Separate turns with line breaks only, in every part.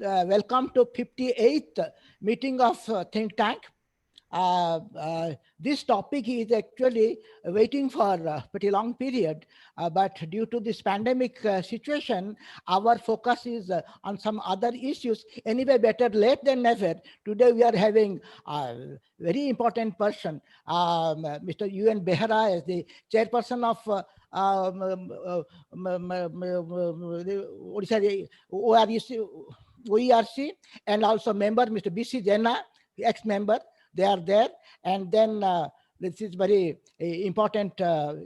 welcome to 58th meeting of Think Tank. This topic is actually waiting for a pretty long period, but due to this pandemic situation, our focus is on some other issues. Anyway, better late than never. Today we are having a very important person, Mr. UN Behera, as the chairperson of OERC, and also member Mr. BC Jena, ex-member. They are there, and then this is very important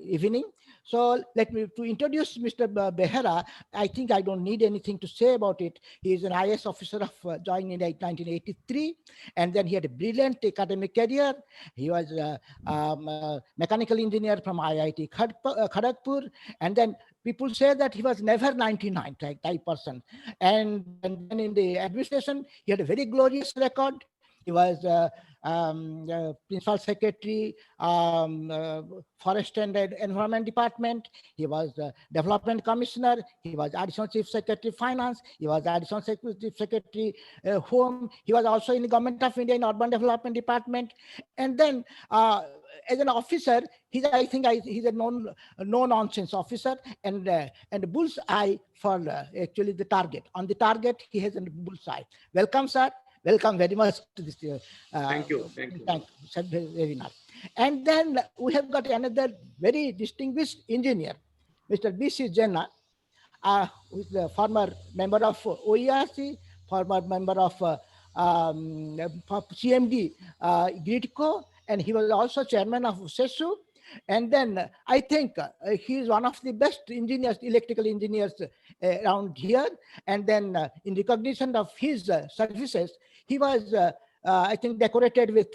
evening. So let me to introduce Mr. Behera. I think I don't need anything to say about it. He is an IS officer of joined in 1983, and then he had a brilliant academic career. He was a mechanical engineer from IIT Kharagpur, and then people say that he was never 99 type person. And then in the administration, he had a very glorious record. He was principal secretary, forest and environment department. He was development commissioner. He was additional chief secretary finance. He was additional chief secretary home. He was also in the government of India in urban development department. And then as an officer, I think he's a no nonsense officer, and bull's eye for actually the target. On the target, he has a bull's eye. Welcome, sir. Welcome very much to this
Thank you.
webinar. And then we have got another very distinguished engineer, Mr. B.C. Jena, who is the former member of OERC, former member of CMD, GRIDCO, and he was also chairman of SESU. And then I think he is one of the best engineers, electrical engineers around here. And then in recognition of his services, he was, I think, decorated with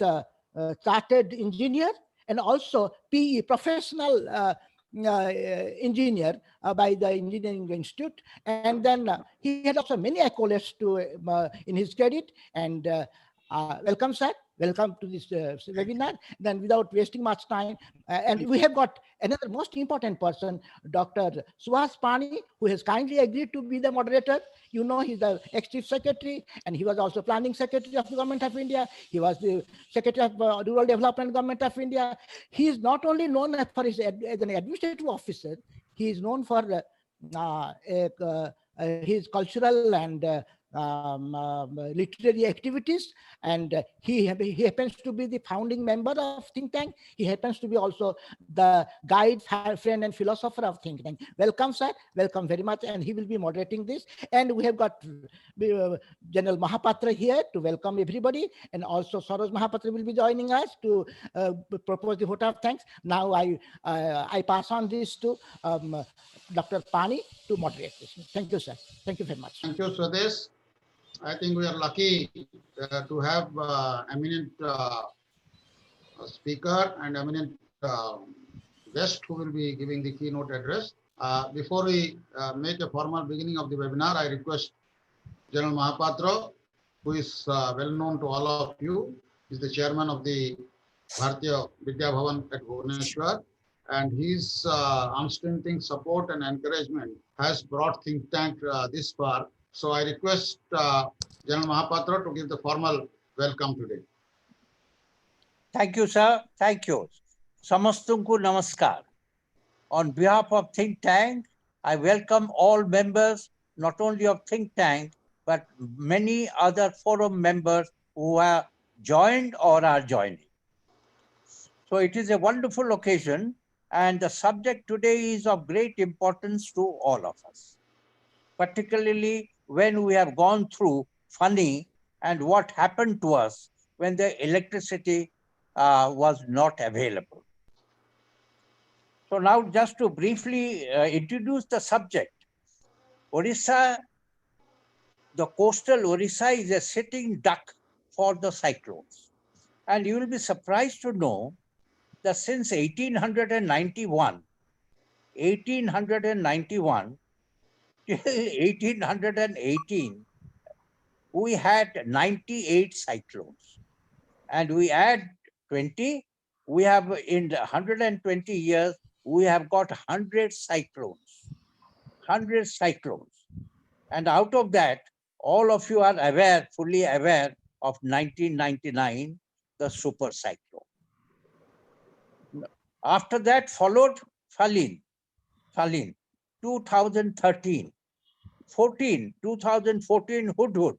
chartered engineer and also PE, professional engineer by the Engineering Institute. And then he had also many accolades in his credit. And welcome, sir. Welcome to this webinar. Then without wasting much time, and we have got another most important person, Dr. Suhas Pani, who has kindly agreed to be the moderator. You know, he's the ex-chief secretary, and he was also planning secretary of the Government of India. He was the secretary of Rural Development Government of India. He is not only known for his as an administrative officer, he is known for his cultural and literary activities, and he happens to be the founding member of Think Tank. He happens to be also the guide, friend, and philosopher of Think Tank. Welcome, sir. Welcome very much, and he will be moderating this. And we have got General Mahapatra here to welcome everybody, and also Saroj Mahapatra will be joining us to propose the vote of thanks. Now I pass on this to Dr. Pani to moderate this. Thank you, sir. Thank you very much.
Thank you, Swadesh. I think we are lucky to have eminent speaker and eminent guest who will be giving the keynote address. Before we make a formal beginning of the webinar, I request General Mahapatra, who is well known to all of you, is the chairman of the Bharatiya Vidya Bhavan at Bhubaneswar, and his unstinting support and encouragement has brought Think Tank this far. So I request General Mahapatra to give the formal welcome today.
Thank you, sir. Thank you. Samastunku Namaskar. On behalf of Think Tank, I welcome all members, not only of Think Tank, but many other forum members who have joined or are joining. So it is a wonderful occasion, and the subject today is of great importance to all of us, particularly when we have gone through Fani and what happened to us when the electricity was not available. So now just to briefly introduce the subject, Orissa, the coastal Orissa is a sitting duck for the cyclones. And you will be surprised to know that since 1891 till 1818, we had 98 cyclones. And we add 20, we have in 120 years, we have got 100 cyclones. 100 cyclones. And out of that, all of you are aware, fully aware of 1999, the super cyclone. After that followed Falin, 2013, 2014 Hudhud,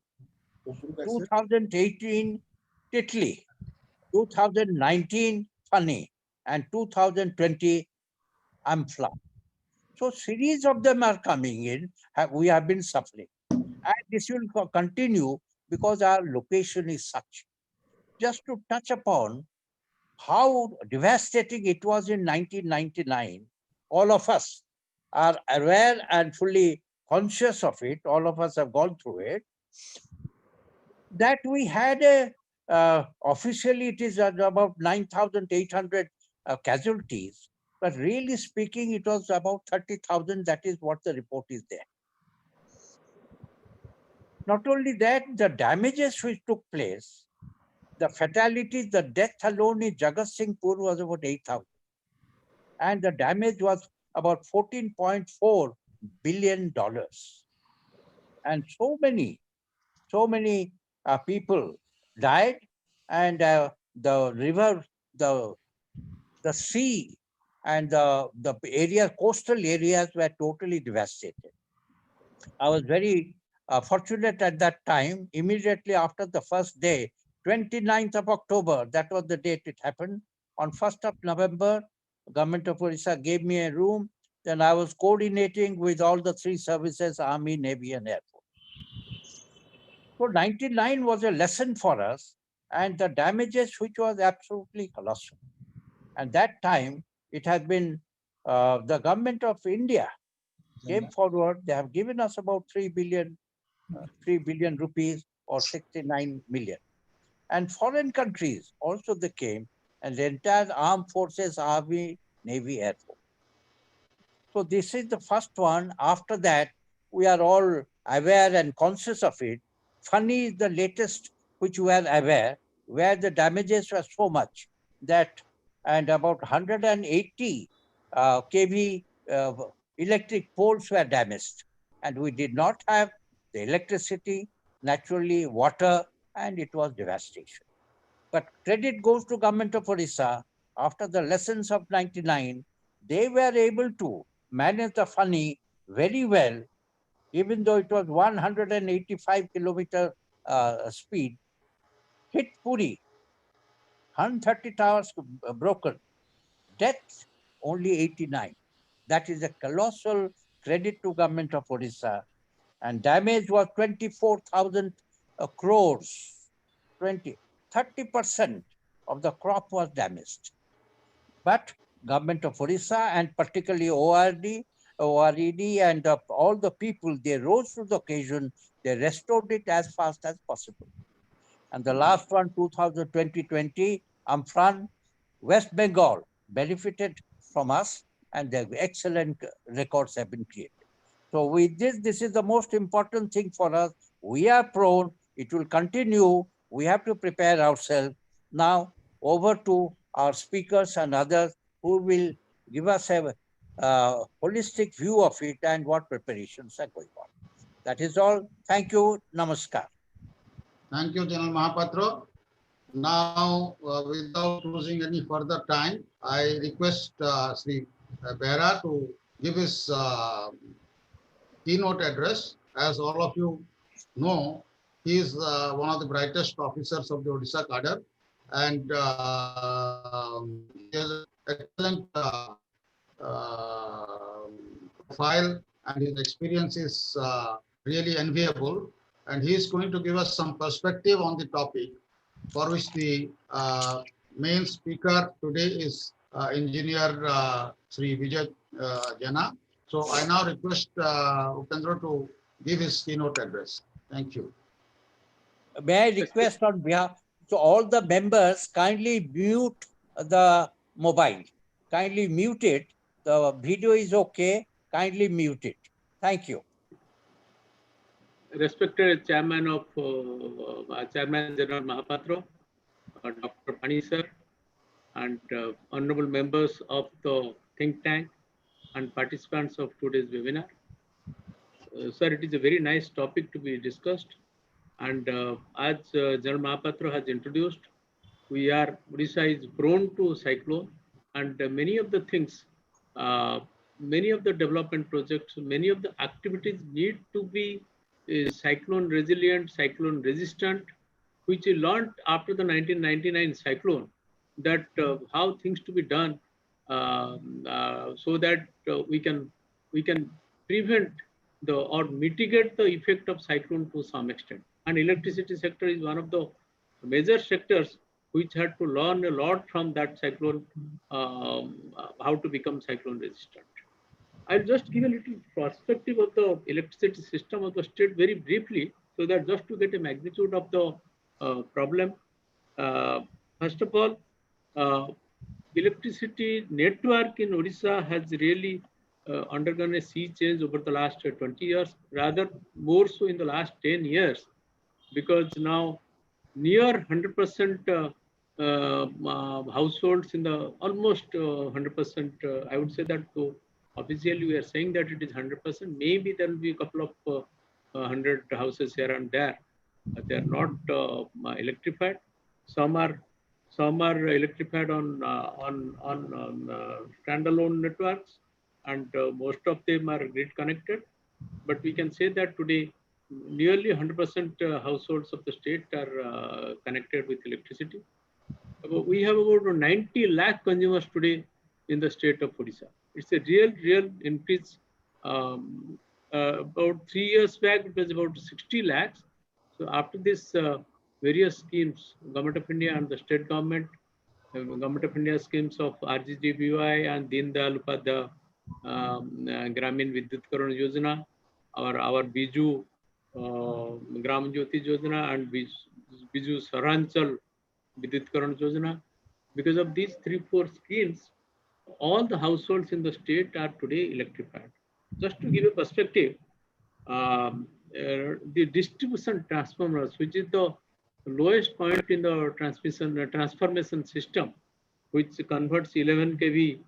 2018 Titli, 2019 Fani, and 2020 Amphan. So series of them are coming in. We have been suffering. And this will continue because our location is such. Just to touch upon how devastating it was in 1999, all of us are aware and fully conscious of it. All of us have gone through it. That we had officially it is about 9,800 casualties, but really speaking, it was about 30,000. That is what the report is there. Not only that, the damages which took place, the fatalities, the death alone in Jagatsinghpur was about 8,000. And the damage was about $14.4 billion. And so many people died, and the river, the sea, and the area, coastal areas were totally devastated. I was very fortunate at that time. Immediately after the first day, 29th of October, that was the date it happened. On 1st of November, Government of Odisha gave me a room. Then I was coordinating with all the three services, Army, Navy, and Air Force. So 99 was a lesson for us, and the damages which was absolutely colossal. And that time, it has been the government of India came forward. They have given us about 3 billion rupees or 69 million. And foreign countries also they came, and the entire armed forces, Army, Navy, Air Force. So this is the first one. After that, we are all aware and conscious of it. Fani is the latest which we are aware, where the damages were so much that, and about 180 kV electric poles were damaged. And we did not have the electricity, naturally water, and it was devastation. But credit goes to Government of Odisha. After the lessons of 99, they were able to manage the Fani very well, even though it was 185 kilometer speed, hit Puri, 130 towers broken, death only 89. That is a colossal credit to Government of Odisha. And damage was 24,000 crores, 30% of the crop was damaged. But Government of Odisha and particularly ORD and all the people, they rose to the occasion, they restored it as fast as possible. And the last one, 2020, Amphan, West Bengal benefited from us, and the excellent records have been created. So with this is the most important thing for us. We are prone, it will continue. We have to prepare ourselves. Now over to our speakers and others who will give us a holistic view of it and what preparations are going on. That is all. Thank you. Namaskar.
Thank you, General Mahapatra. Now, without losing any further time, I request Sri Behera to give his keynote address. As all of you know, he is one of the brightest officers of the Odisha cadre, and he has an excellent profile, and his experience is really enviable. And he is going to give us some perspective on the topic, for which the main speaker today is Engineer Sri Vijay Jena. So I now request Upendra to give his keynote address. Thank you.
May I request on behalf, so all the members kindly mute the mobile. Kindly mute it. The video is okay. Kindly mute it. Thank you.
Respected Chairman of Chairman General Mahapatra, Dr. Pani sir, and honorable members of the think tank and participants of today's webinar. sir, it is a very nice topic to be discussed. And as General Mahapatra has introduced, Odisha is prone to cyclone, and many of the things, many of the development projects, many of the activities need to be cyclone resilient, cyclone resistant, which we learned after the 1999 cyclone, that how things to be done so that we can prevent or mitigate the effect of cyclone to some extent. And electricity sector is one of the major sectors which had to learn a lot from that cyclone, how to become cyclone resistant. I'll just give a little perspective of the electricity system of the state very briefly, so that just to get a magnitude of the problem. First of all, electricity network in Odisha has really undergone a sea change over the last 20 years, rather more so in the last 10 years, because now near 100% households in the almost 100%, I would say that though officially we are saying that it is 100%, maybe there will be a couple of 100 houses here and there. They are not electrified. Some are electrified on standalone networks, and most of them are grid connected. But we can say that today nearly 100% households of the state are connected with electricity. We have about 90 lakh consumers today in the state of Odisha. It's a real increase. About 3 years back, it was about 60 lakhs. So after this various schemes, Government of India and the state government, Government of India schemes of RGGBY and Deen Dayal Upadhyaya Gramin Vidyutkaran Yojana, our Biju Gram Jyoti Yojana and Biju Saranchal Vidyutkaran Yojana. Because of these 3-4 schemes, all the households in the state are today electrified. Just to give a perspective, the distribution transformers, which is the lowest point in the transformation system, which converts 11 kV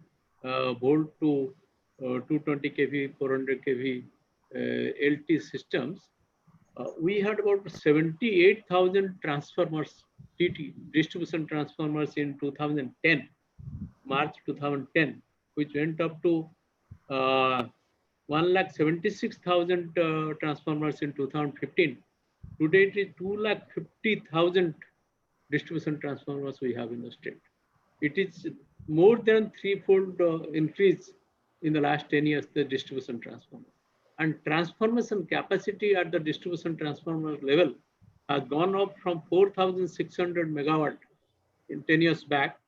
volt to 220 kV, 400 kV LT systems, we had about 78,000 transformers, TT, distribution transformers in 2010, March 2010, which went up to 1,76,000 transformers in 2015. Today it is 2,50,000 distribution transformers we have in the state. It is more than 3-fold increase in the last 10 years, the distribution transformer. And transformation capacity at the distribution transformer level has gone up from 4,600 megawatt in 10 years back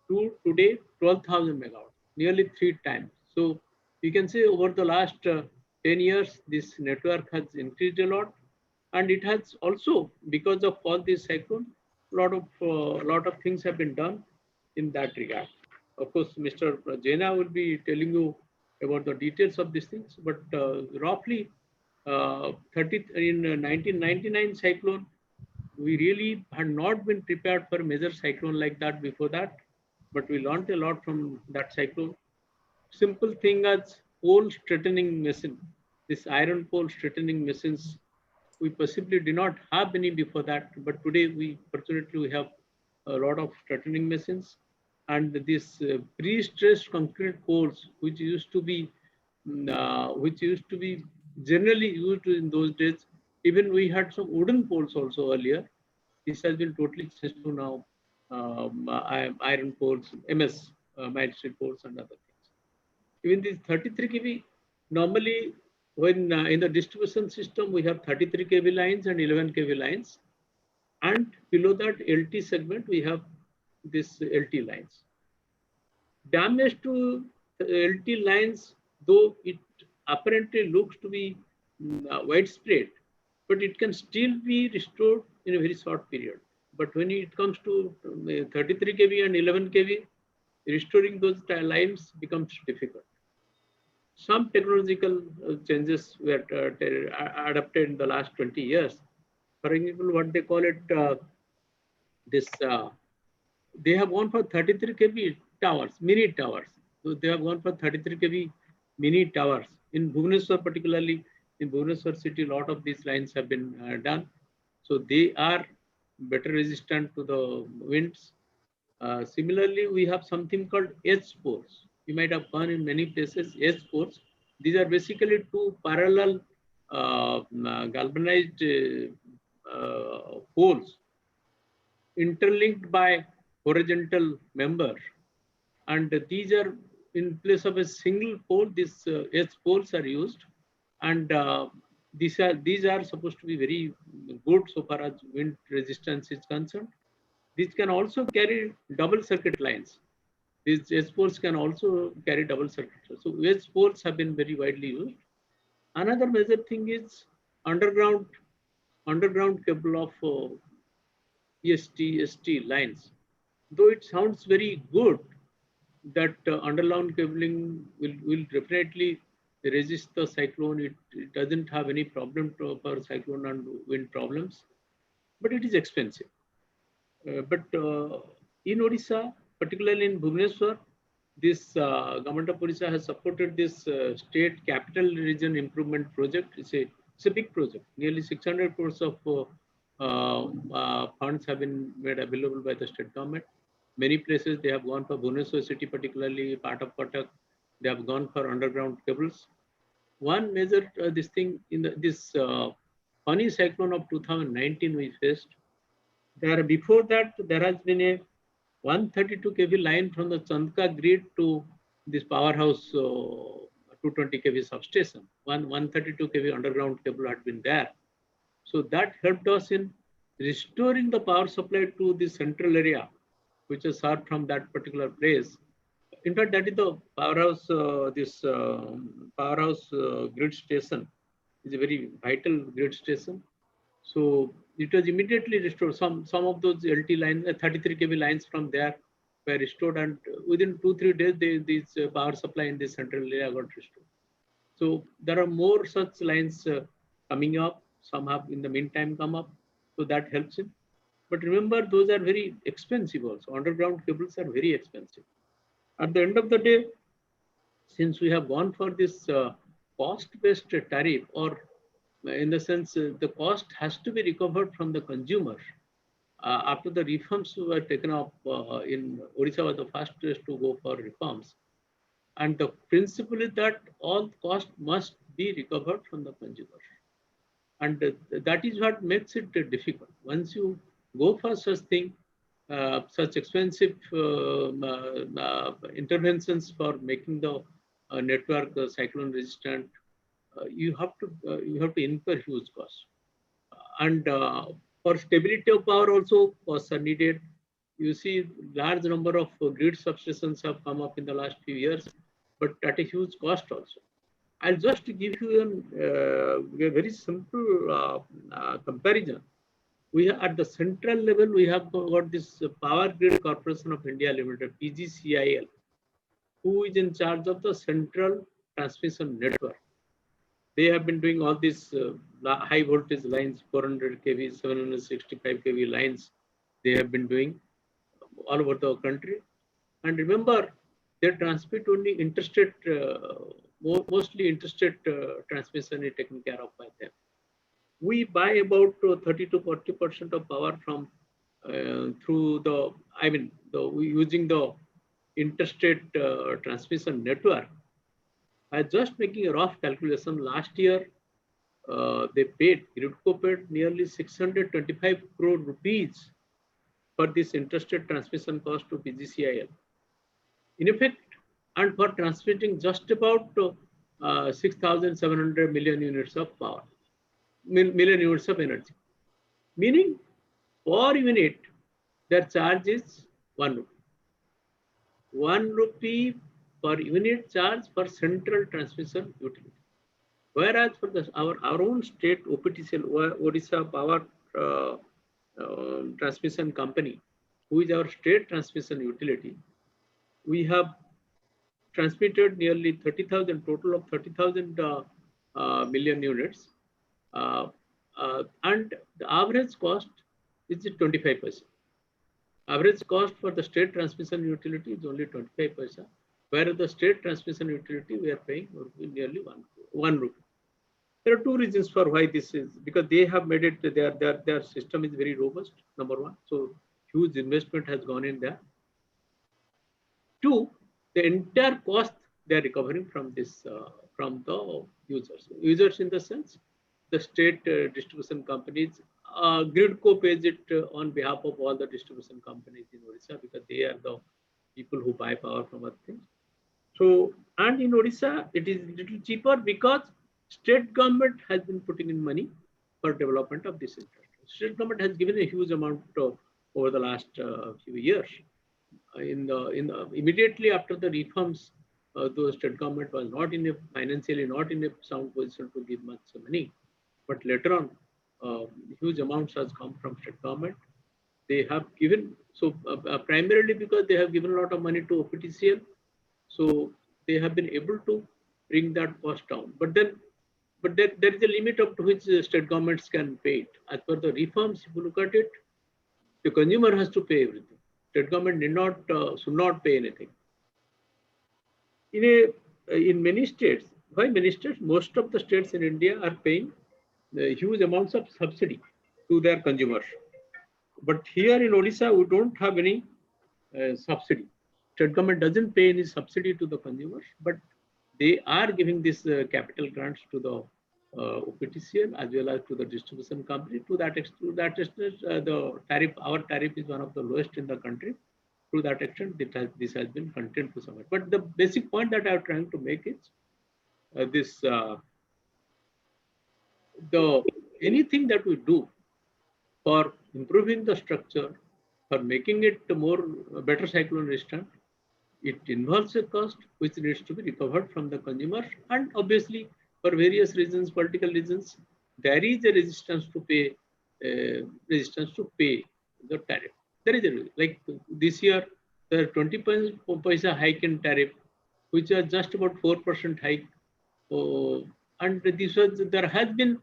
to today 12,000 megawatt, nearly 3 times. So you can say over the last 10 years, this network has increased a lot. And it has also, because of all this cyclone, lot of things have been done in that regard. Of course, Mr. Jaina will be telling you about the details of these things, but roughly in 1999 cyclone, we really had not been prepared for a major cyclone like that before that, but we learned a lot from that cyclone. Simple thing as pole straightening machine, this iron pole straightening machines, we possibly did not have any before that, but today fortunately we have a lot of straightening machines. And this pre-stressed concrete poles, which used to be generally used in those days. Even we had some wooden poles also earlier. This has been totally changed to now iron poles, MS, mild steel poles and other things. Even these 33 kV, normally when in the distribution system, we have 33 kV lines and 11 kV lines. And below that LT segment, we have this LT lines. Damage to LT lines, though it apparently looks to be widespread, but it can still be restored in a very short period. But when it comes to 33 kV and 11 kV, restoring those lines becomes difficult. Some technological changes were adopted in the last 20 years. For example, what they call it, they have gone for 33 kV towers, mini towers. So they have gone for 33 kV mini towers. In Bhubaneswar, particularly In Bhubaneswar city, a lot of these lines have been done. So they are better resistant to the winds. Similarly, we have something called H-poles. You might have gone in many places, H-poles. These are basically two parallel galvanized poles interlinked by horizontal member. And these are in place of a single pole, these H-poles are used. And these are supposed to be very good so far as wind resistance is concerned. These can also carry double circuit lines. These H-poles can also carry double circuit. So H-poles have been very widely used. Another major thing is underground cable of EST, ST lines. Though it sounds very good that underground cabling will definitely resist the cyclone. It doesn't have any problem for cyclone and wind problems, but it is expensive. But in Odisha, particularly in Bhubaneswar, this government of Odisha has supported this state capital region improvement project. It's a big project. Nearly 600 crores of funds have been made available by the state government. Many places they have gone for Bhubaneswar city, particularly part of Cuttack, they have gone for underground cables. One major this thing in this funny cyclone of 2019 we faced. Before that, there has been a 132 kV line from the Chandka grid to this powerhouse 220 kV substation. 132 kV underground cable had been there. So that helped us in restoring the power supply to the central area, which is served from that particular place. In fact, that is the powerhouse, powerhouse grid station is a very vital grid station. So it was immediately restored. Some of those LT lines, 33 kV lines from there were restored, and within 2-3 days, this power supply in the central area got restored. So there are more such lines coming up. Some have in the meantime come up, so that helps him. But remember, those are very expensive also. Underground cables are very expensive. At the end of the day, since we have gone for this cost-based tariff, or in the sense the cost has to be recovered from the consumer. After the reforms were taken up in Odisha was the first place to go for reforms. And the principle is that all cost must be recovered from the consumer. And that is what makes it difficult. Once you go for such thing, such expensive interventions for making the network cyclone resistant, you have to incur huge costs. And for stability of power also costs are needed. You see large number of grid substations have come up in the last few years, but at a huge cost also. I'll just give you a very simple comparison. We have, at the central level, we have got this Power Grid Corporation of India Limited, PGCIL, who is in charge of the central transmission network. They have been doing all these high voltage lines, 400 kV, 765 kV lines. They have been doing all over the country. And remember, they transmit only interstate, mostly interstate transmission is taken care of by them. We buy about 30 to 40% of power from through the, using the interstate transmission network. I just making a rough calculation. Last year, Gridco paid nearly 625 crore rupees for this interstate transmission cost to PGCIL. In effect, and for transmitting just about 6,700 million units of power, million units of energy. Meaning, per unit, their charge is 1 rupee. 1 rupee per unit charge for central transmission utility. Whereas for our own state OPTCL, Odisha Power Transmission Company, who is our state transmission utility, we have transmitted nearly 30,000, total of 30,000 million units. And the average cost is 25 paisa. Average cost for the state transmission utility is only 25 paisa, whereas the state transmission utility we are paying nearly 1 rupee. There are two reasons for why this is, because they have made it, their system is very robust, number one. So huge investment has gone in there. Two, the entire cost they are recovering from this, from the users. Users in the sense, the state distribution companies, Gridco pays it on behalf of all the distribution companies in Odisha, because they are the people who buy power from other things. So, and in Odisha, it is little cheaper because state government has been putting in money for development of this infrastructure. State government has given a huge amount over the last few years. Immediately after the reforms, the state government was not in a financially not in a sound position to give much money, but later on, huge amounts has come from state government. They have given, so primarily because they have given a lot of money to OPTCL, so they have been able to bring that cost down. But there is a limit up to which state governments can pay it. As per the reforms, if you look at it, the consumer has to pay everything. State government should not pay anything. In many states, why many states? Most of the states in India are paying huge amounts of subsidy to their consumers. But here in Odisha, we don't have any subsidy. State government doesn't pay any subsidy to the consumers, but they are giving this capital grants to the OPTCL as well as to the distribution company. To that extent, the tariff, our tariff is one of the lowest in the country. To that extent, this has been contained to some extent. But the basic point that I'm trying to make is anything that we do for improving the structure, for making it better cyclone resistant, it involves a cost which needs to be recovered from the consumer, and obviously for various reasons, political reasons, there is a resistance to pay the tariff. There is a, like this year, there are 20 paisa hike in tariff, which are just about 4% hike, and there has been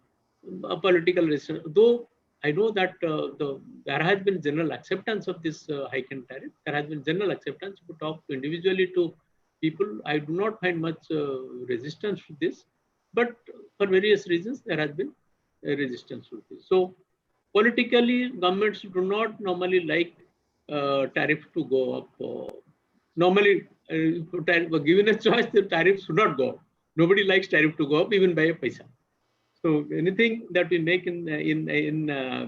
a political resistance. Though I know that there has been general acceptance of this hike in tariff. There has been general acceptance. If you talk individually to people, I do not find much resistance to this. But for various reasons, there has been a resistance to this. So politically, governments do not normally like tariff to go up. Normally, given a choice, the tariff should not go up. Nobody likes tariff to go up, even by a paisa. So anything that we make in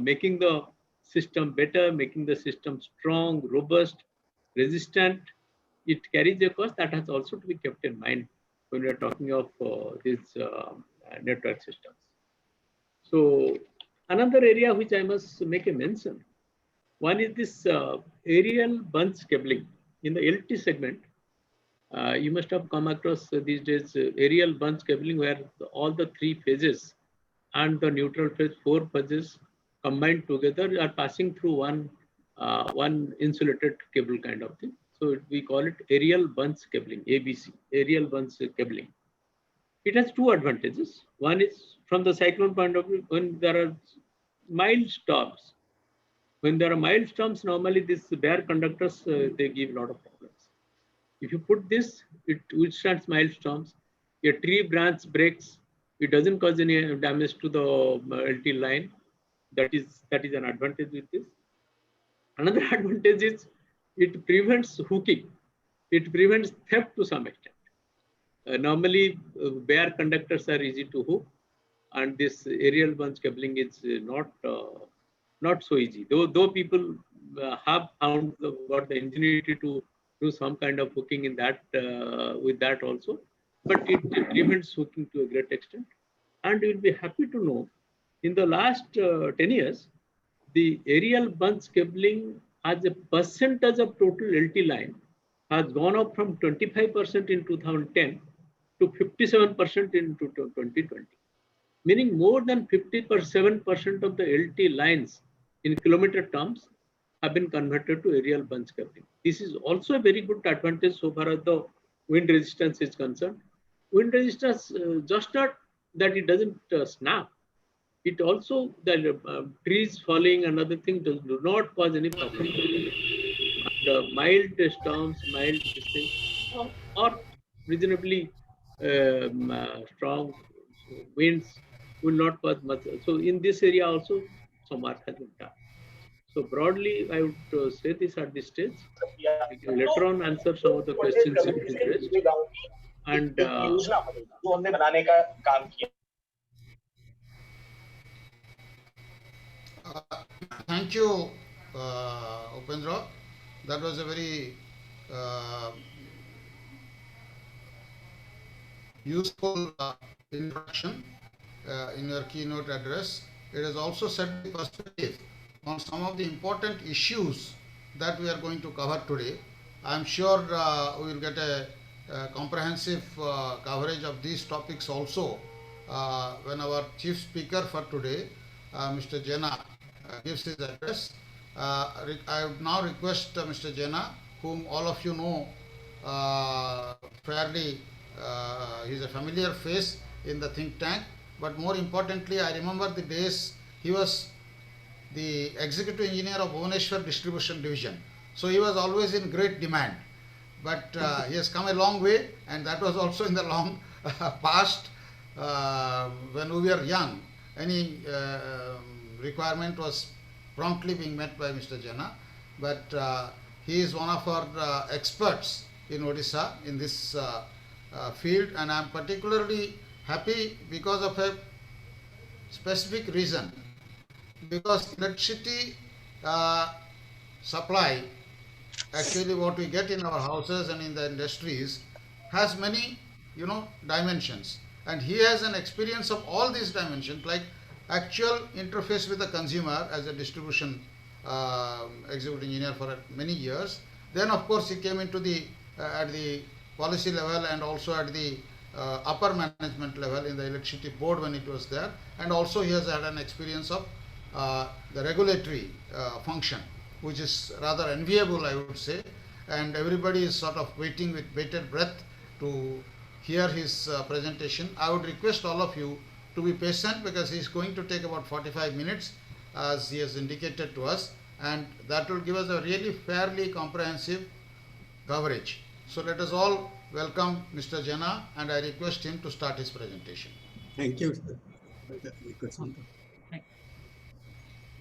making the system better, making the system strong, robust, resistant, it carries a cost that has also to be kept in mind when we are talking of these network systems. So another area which I must make a mention, one is this aerial bunch cabling in the LT segment. You must have come across these days aerial bunch cabling, where all the three phases and the neutral phase, 4 phases combined together are passing through one insulated cable kind of thing. So we call it aerial bunch cabling, ABC, aerial bunch cabling. It has two advantages. One is from the cyclone point of view, when there are mild storms. When there are mild storms, normally these bare conductors, they give a lot of problems. If you put this, it withstands mild storms. A tree branch breaks, it doesn't cause any damage to the LT line. That is an advantage with this. Another advantage is it prevents hooking. It prevents theft to some extent. Normally, bare conductors are easy to hook, and this aerial bunch cabling is not so easy. Though people have got the ingenuity to do some kind of hooking in that with that also, but it prevents hooking to a great extent. And you'll be happy to know, in the last 10 years, the aerial bunch cabling as a percentage of total LT line has gone up from 25% in 2010 to 57% in 2020. Meaning more than 57% of the LT lines in kilometer terms have been converted to aerial bunch cabling. This is also a very good advantage so far as the wind resistance is concerned. Wind resistance, just not that it doesn't snap, it also, the trees falling and other things do not cause any problem. The mild storms, mild things, or reasonably strong winds will not cause much. So in this area also some work has been done. So broadly, I would say this at this stage. We can later on answer some of the questions if interest. And
Thank you, Upendra. That was a very useful introduction in your keynote address. It has also set the perspective on some of the important issues that we are going to cover today. I am sure we will get a comprehensive coverage of these topics also when our chief speaker for today, Mr. Jena, gives his address. I would now request Mr. Jena, whom all of you know fairly. He is a familiar face in the think tank, but more importantly, I remember the days he was the executive engineer of Bhubaneswar Distribution Division. So he was always in great demand. But he has come a long way, and that was also in the long past when we were young. Any requirement was promptly being met by Mr. Jena. But he is one of our experts in Odisha in this field, and I am particularly happy because of a specific reason. Because electricity supply, actually what we get in our houses and in the industries, has many dimensions, and he has an experience of all these dimensions, like actual interface with the consumer as a distribution executive engineer for many years. Then of course he came into the at the policy level and also at the upper management level in the electricity board when it was there, and also he has had an experience of the regulatory function, which is rather enviable, I would say, and everybody is sort of waiting with bated breath to hear his presentation. I would request all of you to be patient because he is going to take about 45 minutes as he has indicated to us, and that will give us a really fairly comprehensive coverage. So let us all welcome Mr. Jena, and I request him to start his presentation.
Thank you.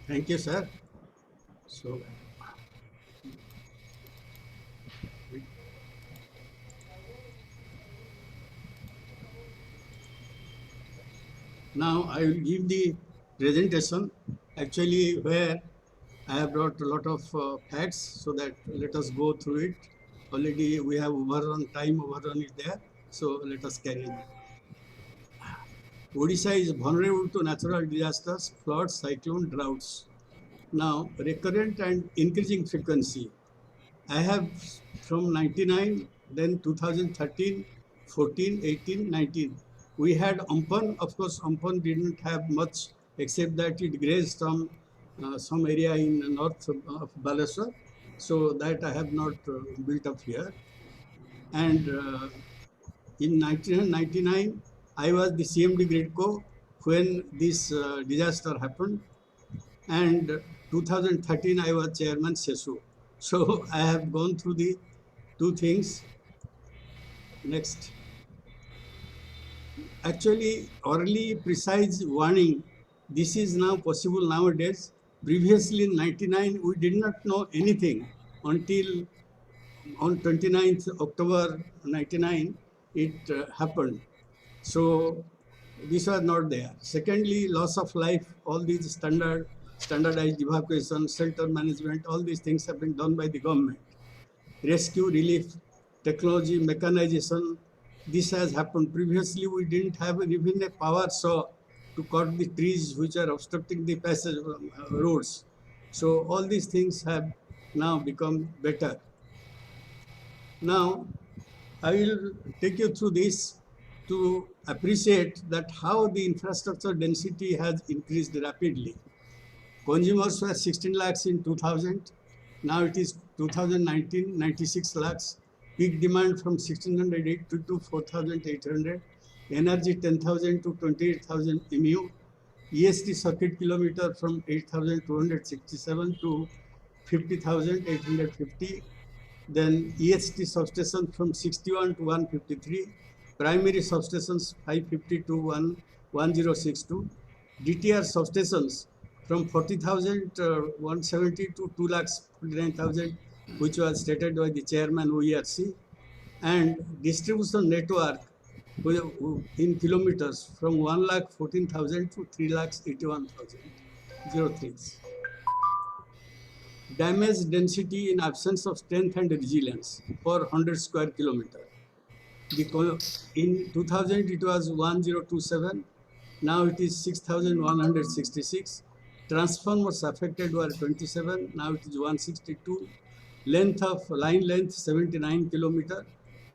Thank you, sir. So, now I will give the presentation, actually where I have brought a lot of facts, so that let us go through it. Already we have overrun, time overrun is there, so let us carry on. Odisha is vulnerable to natural disasters, floods, cyclone, droughts. Now, recurrent and increasing frequency. I have from 99, then 2013, 14, 18, 19. We had Amphan. Of course, Amphan didn't have much except that it grazed some area in the north of Baleswar. So that I have not built up here. And in 1999, I was the CMD Gridco when this disaster happened. And 2013, I was chairman CESU. So I have gone through the two things. Next. Actually, early precise warning, this is now possible nowadays. Previously in 99, we did not know anything until on 29th October 99, it happened. So this was not there. Secondly, loss of life, all these standardized evacuation, shelter management, all these things have been done by the government. Rescue, relief, technology, mechanization, this has happened. Previously, we didn't have even a power saw to cut the trees which are obstructing the passage roads. So all these things have now become better. Now, I will take you through this to appreciate that how the infrastructure density has increased rapidly. Consumers were 16 lakhs in 2000. Now it is 2019, 96 lakhs. Peak demand from 1682 to 4800. Energy 10,000 to 28,000 MU. EST circuit kilometer from 8,267 to 50,850. Then EST substation from 61 to 153. Primary substations 550 to 1062. DTR substations from 40,170 to 2,49,000, which was stated by the chairman OERC, and distribution network in kilometers from 1,14,000 to 3,81,003. Damage density in absence of strength and resilience per 100 square kilometer. In 2000 it was 1027, now it is 6,166. Transformers affected were 27, now it is 162. Length of line length 79 kilometer,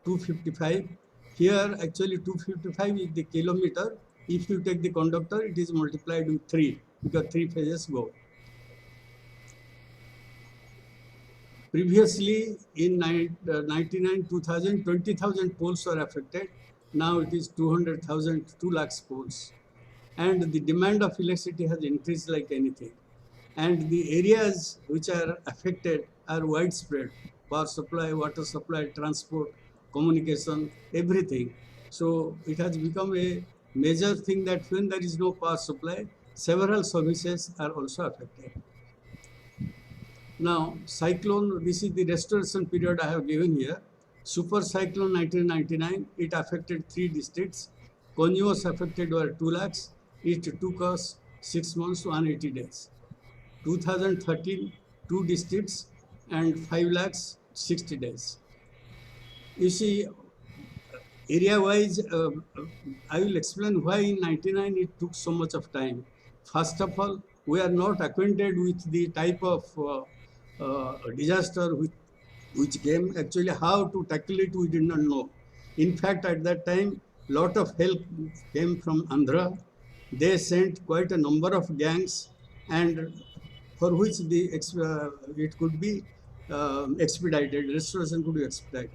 255. Here actually 255 is the kilometer. If you take the conductor, it is multiplied with 3 because 3 phases go. Previously, in 99, 2000, 20,000 poles were affected. Now it is 200,000, 2 lakhs poles. And the demand of electricity has increased like anything. And the areas which are affected are widespread: power supply, water supply, transport, communication, everything. So it has become a major thing that when there is no power supply, several services are also affected. Now, cyclone, this is the restoration period I have given here. Super cyclone 1999, it affected 3 districts. Continuous affected were 2 lakhs. It took us 6 months, 180 days. 2013, 2 districts and 5 lakhs, 60 days. You see, area-wise, I will explain why in 99 it took so much of time. First of all, we are not acquainted with the type of disaster which came. Actually, how to tackle it, we did not know. In fact, at that time, lot of help came from Andhra. They sent quite a number of gangs, and for which it could be expedited, restoration could be expedited.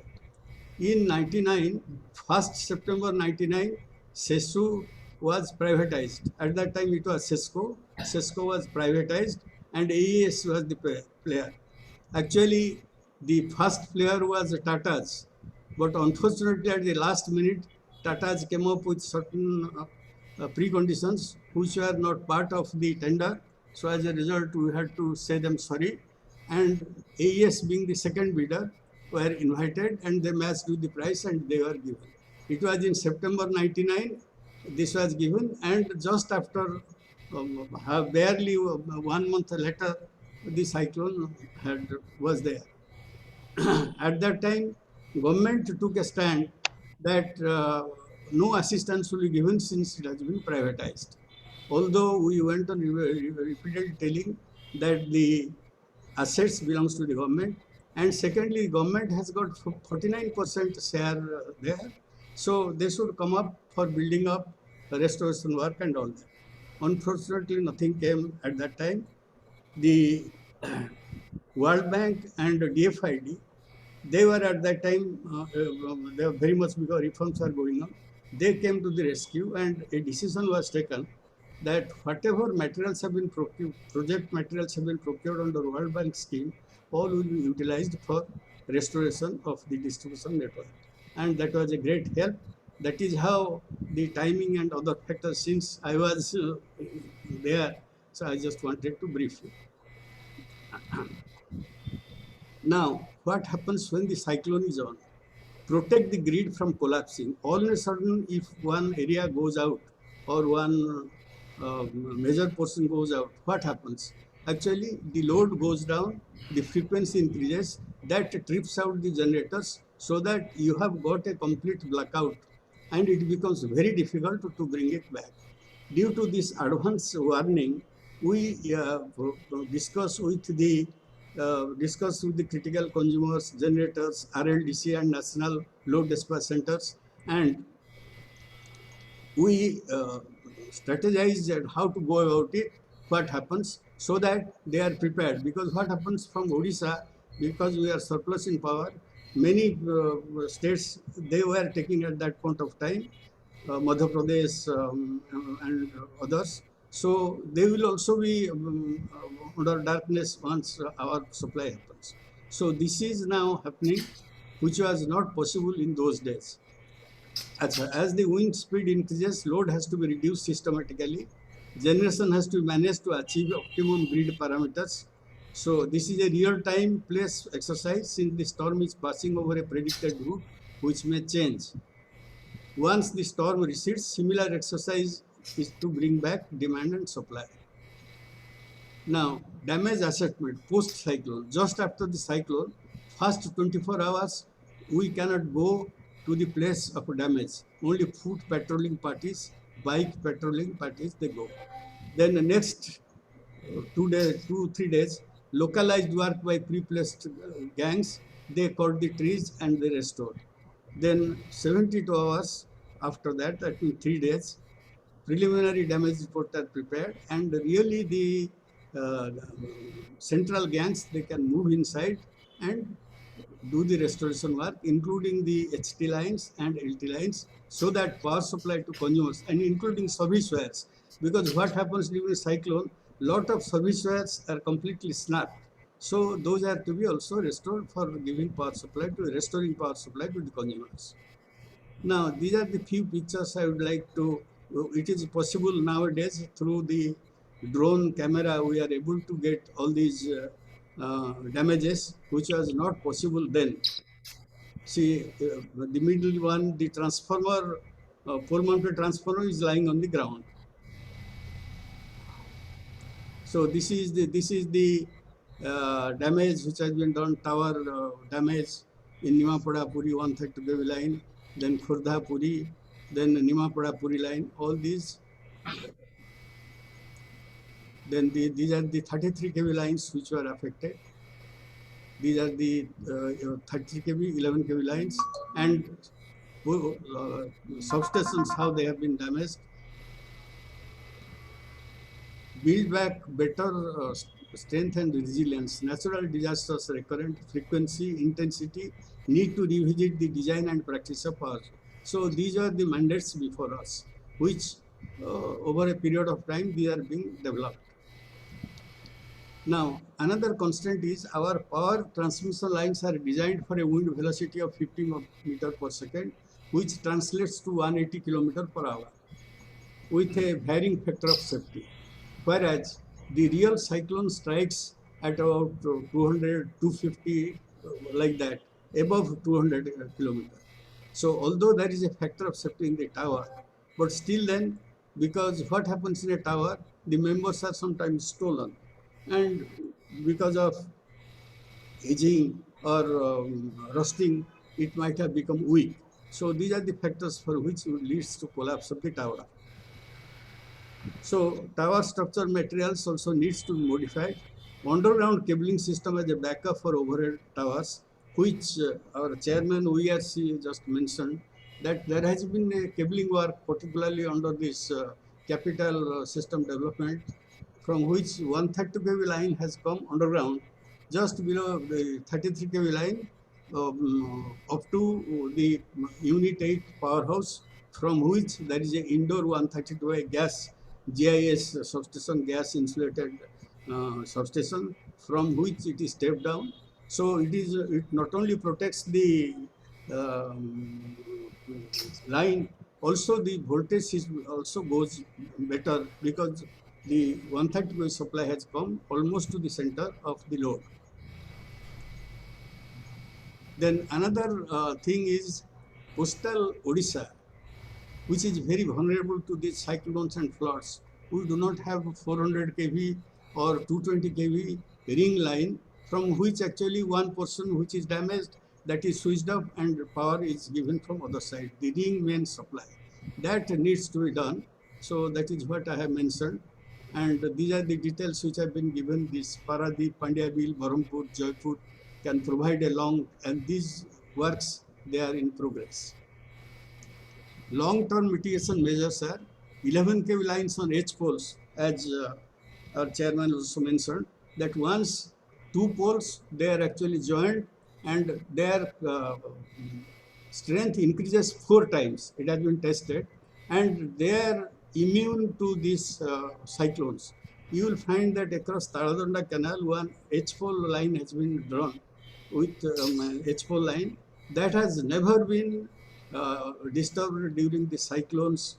In 99, 1st September 99, CESU was privatized. At that time, it was CESCO. CESCO was privatized, and AES was the player. Actually, the first player was Tata's, but unfortunately, at the last minute, Tata's came up with certain preconditions which were not part of the tender. So as a result, we had to say them sorry. And AES, being the second bidder, were invited, and they matched with the price, and they were given. It was in September 99. This was given, and just after barely 1 month later, the cyclone was there. At that time, government took a stand that no assistance will be given since it has been privatized. Although we went on repeatedly telling that the assets belongs to the government, and secondly, government has got 49% share there, so they should come up for building up the restoration work and all that. Unfortunately, nothing came at that time. The World Bank and DFID, they were at that time, they were very much, because reforms are going on. They came to the rescue, and a decision was taken that whatever materials have been procured, project materials have been procured under World Bank scheme, all will be utilized for restoration of the distribution network. And that was a great help. That is how the timing and other factors, since I was there, so I just wanted to brief you. Now, what happens when the cyclone is on? Protect the grid from collapsing. All of a sudden, if one area goes out or one major portion goes out, what happens? Actually, the load goes down, the frequency increases, that trips out the generators, so that you have got a complete blackout, and it becomes very difficult to bring it back. Due to this advance warning, we discuss with the critical consumers, generators, RLDC and national load dispatch centers, and we strategize how to go about it, what happens, so that they are prepared. Because what happens from Odisha, because we are surplus in power, many states, they were taking at that point of time, Madhya Pradesh and others. So they will also be under darkness once our supply happens. So this is now happening, which was not possible in those days. As the wind speed increases, load has to be reduced systematically. Generation has to be managed to achieve optimum grid parameters. So this is a real-time place exercise since the storm is passing over a predicted route, which may change. Once the storm recedes, similar exercise is to bring back demand and supply. Now, damage assessment post-cyclone. Just after the cyclone, first 24 hours, we cannot go to the place of damage. Only foot patrolling parties, bike patrolling parties, they go. Then the next 2, 3 days, localized work by pre-placed gangs, they cut the trees and they restore. Then 72 hours after that, that means 3 days, preliminary damage report are prepared, and really the uh, central gangs, they can move inside and do the restoration work, including the HT lines and LT lines, so that power supply to consumers and including service wires. Because what happens during cyclone, lot of service wires are completely snapped. So those are to be also restored for giving power supply to restoring power supply to the consumers. Now, these are the few pictures I would like to. It is possible nowadays through the drone camera, we are able to get all these damages, which was not possible then. See, the middle one, the transformer, pole mounted transformer is lying on the ground. So this is the damage which has been done, tower damage in Nimapada Puri 130 kV line, then Khurda Puri, then Nimapada Puri line, all these. Then these are the 33 kV lines which were affected. These are the 30 kV, 11 kV lines, and substations, how they have been damaged. Build back better strength and resilience. Natural disasters, recurrent frequency, intensity, need to revisit the design and practice of power. So these are the mandates before us, which over a period of time, they are being developed. Now, another constant is our power transmission lines are designed for a wind velocity of 50 meters per second, which translates to 180 kilometers per hour with a varying factor of safety. Whereas the real cyclone strikes at about 200, 250, like that, above 200 kilometers. So although there is a factor of safety in the tower, but still then, because what happens in a tower, the members are sometimes stolen. And because of aging or rusting, it might have become weak. So these are the factors for which leads to collapse of the tower. So tower structure materials also needs to be modified. Underground cabling system as a backup for overhead towers, which our chairman OERC just mentioned, that there has been a cabling work, particularly under this capital system development, from which 130 kV line has come underground, just below the 33 kV line, up to the Unit 8 powerhouse, from which there is an indoor 130 kV gas GIS substation, gas insulated substation, from which it is stepped down. So it not only protects the line, also the voltage is also goes better because the 130 kV supply has come almost to the center of the load. Then another thing is coastal Odisha, which is very vulnerable to these cyclones and floods. We do not have 400 kV or 220 kV ring line, from which actually one portion which is damaged, that is switched off and power is given from other side, the ring main supply. That needs to be done. So that is what I have mentioned. And these are the details which have been given. This Paradip, Pandiabil, Berhampur, Jaipur can provide a long, and these works, they are in progress. Long-term mitigation measures are 11 kV lines on H poles, as our chairman also mentioned, that once 2 poles, they are actually joined and their strength increases 4 times. It has been tested, and they are immune to these cyclones. You will find that across Taradanda Canal, one H pole line has been drawn with H pole line that has never been disturbed during the cyclones,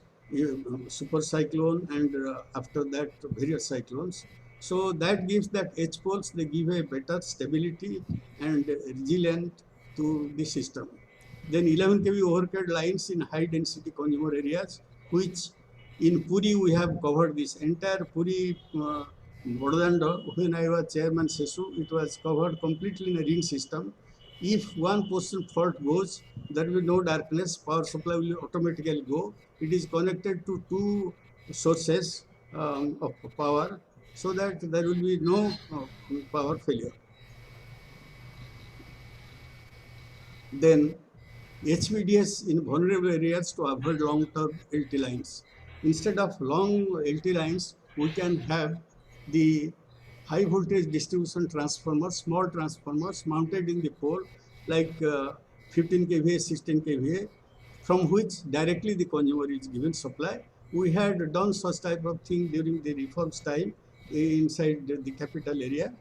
super cyclone, and after that various cyclones. So that gives that H poles, they give a better stability and resilience to the system. Then 11 kV overhead lines in high density consumer areas, which in Puri we have covered this entire Puri Bodadanda. When I was chairman SESU, it was covered completely in a ring system. If one portion fault goes, there will be no darkness, power supply will automatically go. It is connected to two sources of power, so that there will be no power failure. Then HVDS in vulnerable areas to avoid long-term LT lines. Instead of long LT lines, we can have the high voltage distribution transformers, small transformers mounted in the pole, like 15 kVA, 16 kVA, from which directly the consumer is given supply. We had done such type of thing during the reforms time inside the capital area.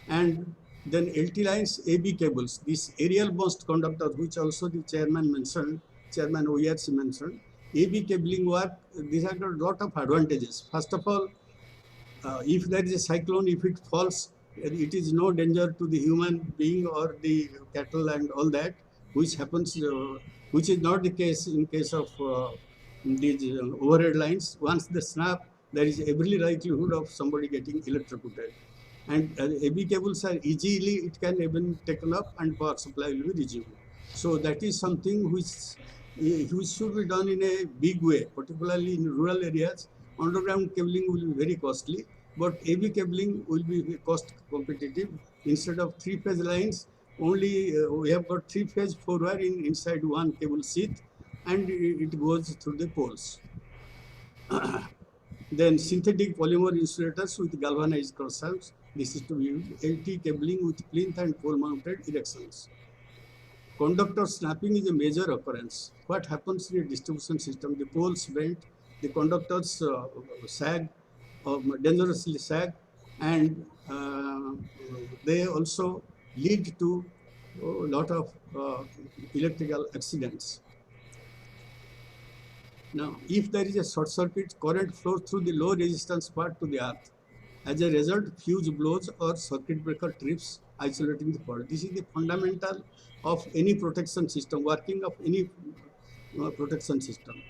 And then LT lines, AB cables, this aerial burst conductor, which also the chairman mentioned, Chairman OERC mentioned, AB cabling work, these have got a lot of advantages. First of all, if there is a cyclone, if it falls, it is no danger to the human being or the cattle and all that, which happens, which is not the case in case of these overhead lines. Once they snap, there is every likelihood of somebody getting electrocuted. And AB cables are easily, it can even taken up and power supply will be resumed. So that is something which should be done in a big way, particularly in rural areas. Underground cabling will be very costly, but AB cabling will be cost competitive. Instead of 3-phase lines, only we have got 3-phase 4-wire inside one cable sheath, and it goes through the poles. Then synthetic polymer insulators with galvanized cross-arms. This is to be used. LT cabling with plinth and pole mounted erections. Conductor snapping is a major occurrence. What happens in a distribution system? The poles bend, the conductors sag, dangerously sag, and they also lead to a lot of electrical accidents. Now, if there is a short circuit, current flows through the low resistance part to the earth. As a result, fuse blows or circuit breaker trips, isolating the fault. This is the fundamental of any protection system, working of any protection system.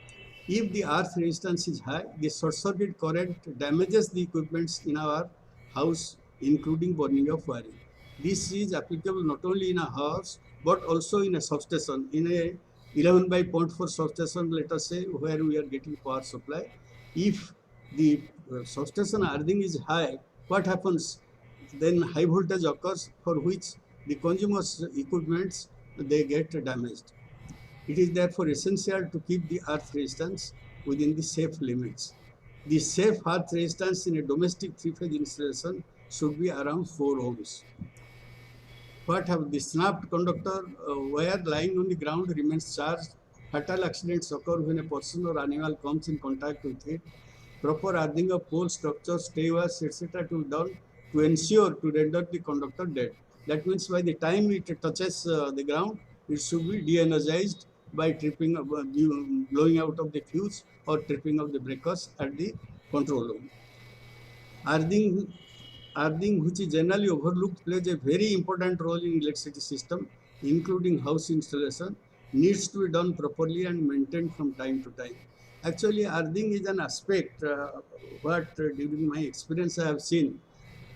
If the earth resistance is high, the short circuit current damages the equipments in our house, including burning of wiring. This is applicable not only in a house, but also in a substation, in a 11 by 0.4 substation, let us say, where we are getting power supply. If the substation earthing is high, what happens? Then high voltage occurs, for which the consumer's equipments, they get damaged. It is therefore essential to keep the earth resistance within the safe limits. The safe earth resistance in a domestic 3-phase installation should be around 4 ohms. What have the snapped conductor wire lying on the ground remains charged. Fatal accidents occur when a person or animal comes in contact with it. Proper earthing of pole structures, stay wires, etc. to be done to ensure to render the conductor dead. That means by the time it touches the ground, it should be de-energized by tripping, blowing out of the fuse or tripping of the breakers at the control room. Earthing, which is generally overlooked, plays a very important role in electricity system, including house installation, needs to be done properly and maintained from time to time. Actually, earthing is an aspect, what during my experience I have seen,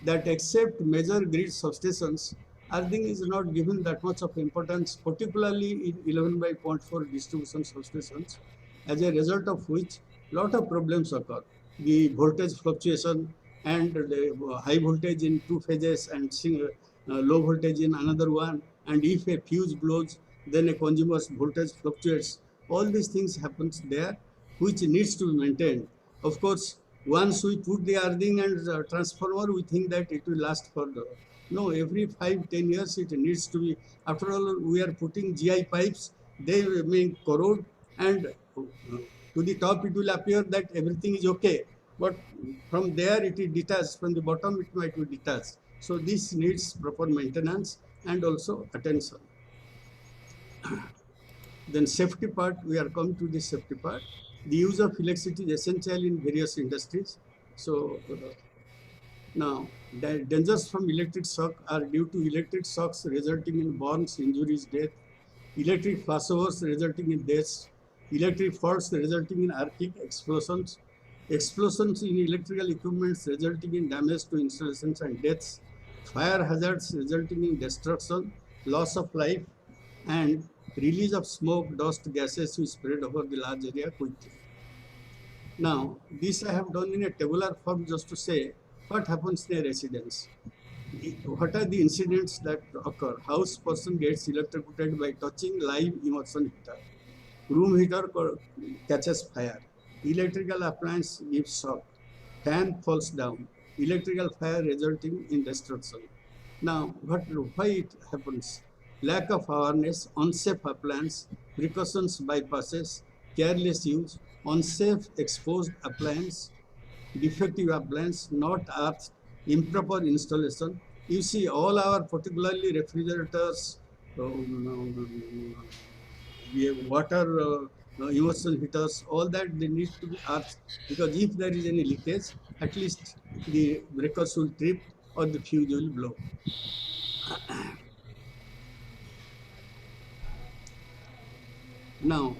that except major grid substations, earthing is not given that much of importance, particularly in 11 by 0.4 distribution substations, as a result of which lot of problems occur. The voltage fluctuation and the high voltage in 2 phases and low voltage in another one, and if a fuse blows, then a consumer's voltage fluctuates. All these things happens there, which needs to be maintained. Of course, once we put the earthing and transformer, we think that it will last further. No, every 5-10 years it needs to be. After all, we are putting GI pipes, they may corrode, and to the top it will appear that everything is okay. But from there it is detached, from the bottom it might be detached. So this needs proper maintenance and also attention. Then safety part, we are coming to the safety part. The use of electricity is essential in various industries. So now, the dangers from electric shock are due to electric shocks resulting in burns, injuries, death, electric flashovers resulting in deaths, electric faults resulting in arcing explosions, explosions in electrical equipment resulting in damage to installations and deaths, fire hazards resulting in destruction, loss of life, and release of smoke, dust, gases which spread over the large area quickly. Now, this I have done in a tabular form just to say what happens in a residence. What are the incidents that occur? House person gets electrocuted by touching live immersion heater. Room heater catches fire. Electrical appliance gives shock. Fan falls down. Electrical fire resulting in destruction. Now, why it happens? Lack of awareness, unsafe appliance, precautions bypasses, careless use, unsafe exposed appliance, defective appliance, not earth, improper installation. You see, all our particularly refrigerators, we have water immersion heaters, all that they need to be earth, because if there is any leakage, at least the breakers will trip or the fuse will blow. Now,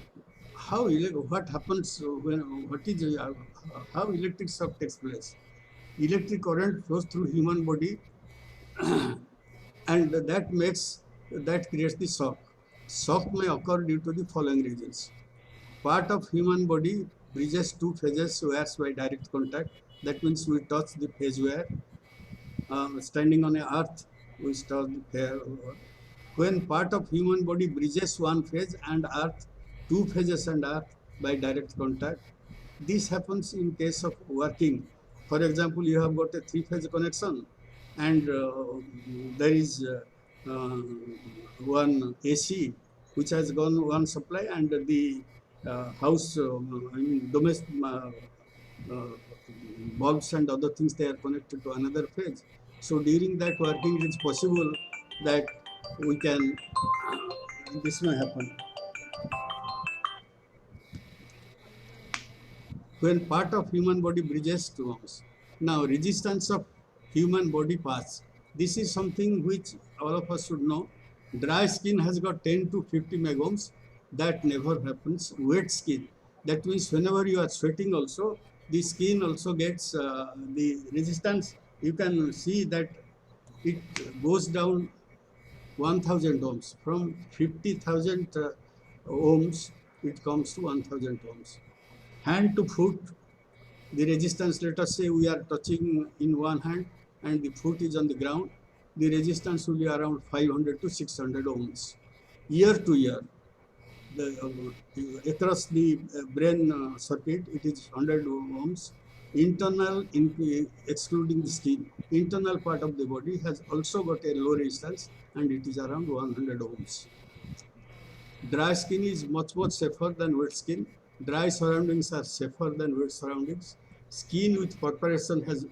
what happens when how electric shock takes place? Electric current flows through human body, and that creates the shock. Shock may occur due to the following reasons. Part of human body bridges two phases wires by direct contact. That means we touch the phase wire. Standing on a earth, we touch the when part of human body bridges one phase and earth, two phases and earth by direct contact. This happens in case of working. For example, you have got a three-phase connection and there is one AC which has gone one supply, and the house, domestic bulbs and other things, they are connected to another phase. So during that working, it is possible that we can, this may happen. When part of human body bridges two arms. Now, resistance of human body parts. This is something which all of us should know. Dry skin has got 10 to 50 megohms. That never happens. Wet skin. That means whenever you are sweating also, the skin also gets the resistance. You can see that it goes down 1000 ohms. From 50,000 ohms, it comes to 1000 ohms. Hand to foot, the resistance, let us say we are touching in one hand and the foot is on the ground, the resistance will be around 500 to 600 ohms. Year to year, across the brain circuit, it is 100 ohms. Internal, excluding the skin, internal part of the body has also got a low resistance and it is around 100 ohms. Dry skin is much safer than wet skin. Dry surroundings are safer than wet surroundings. Skin with perspiration has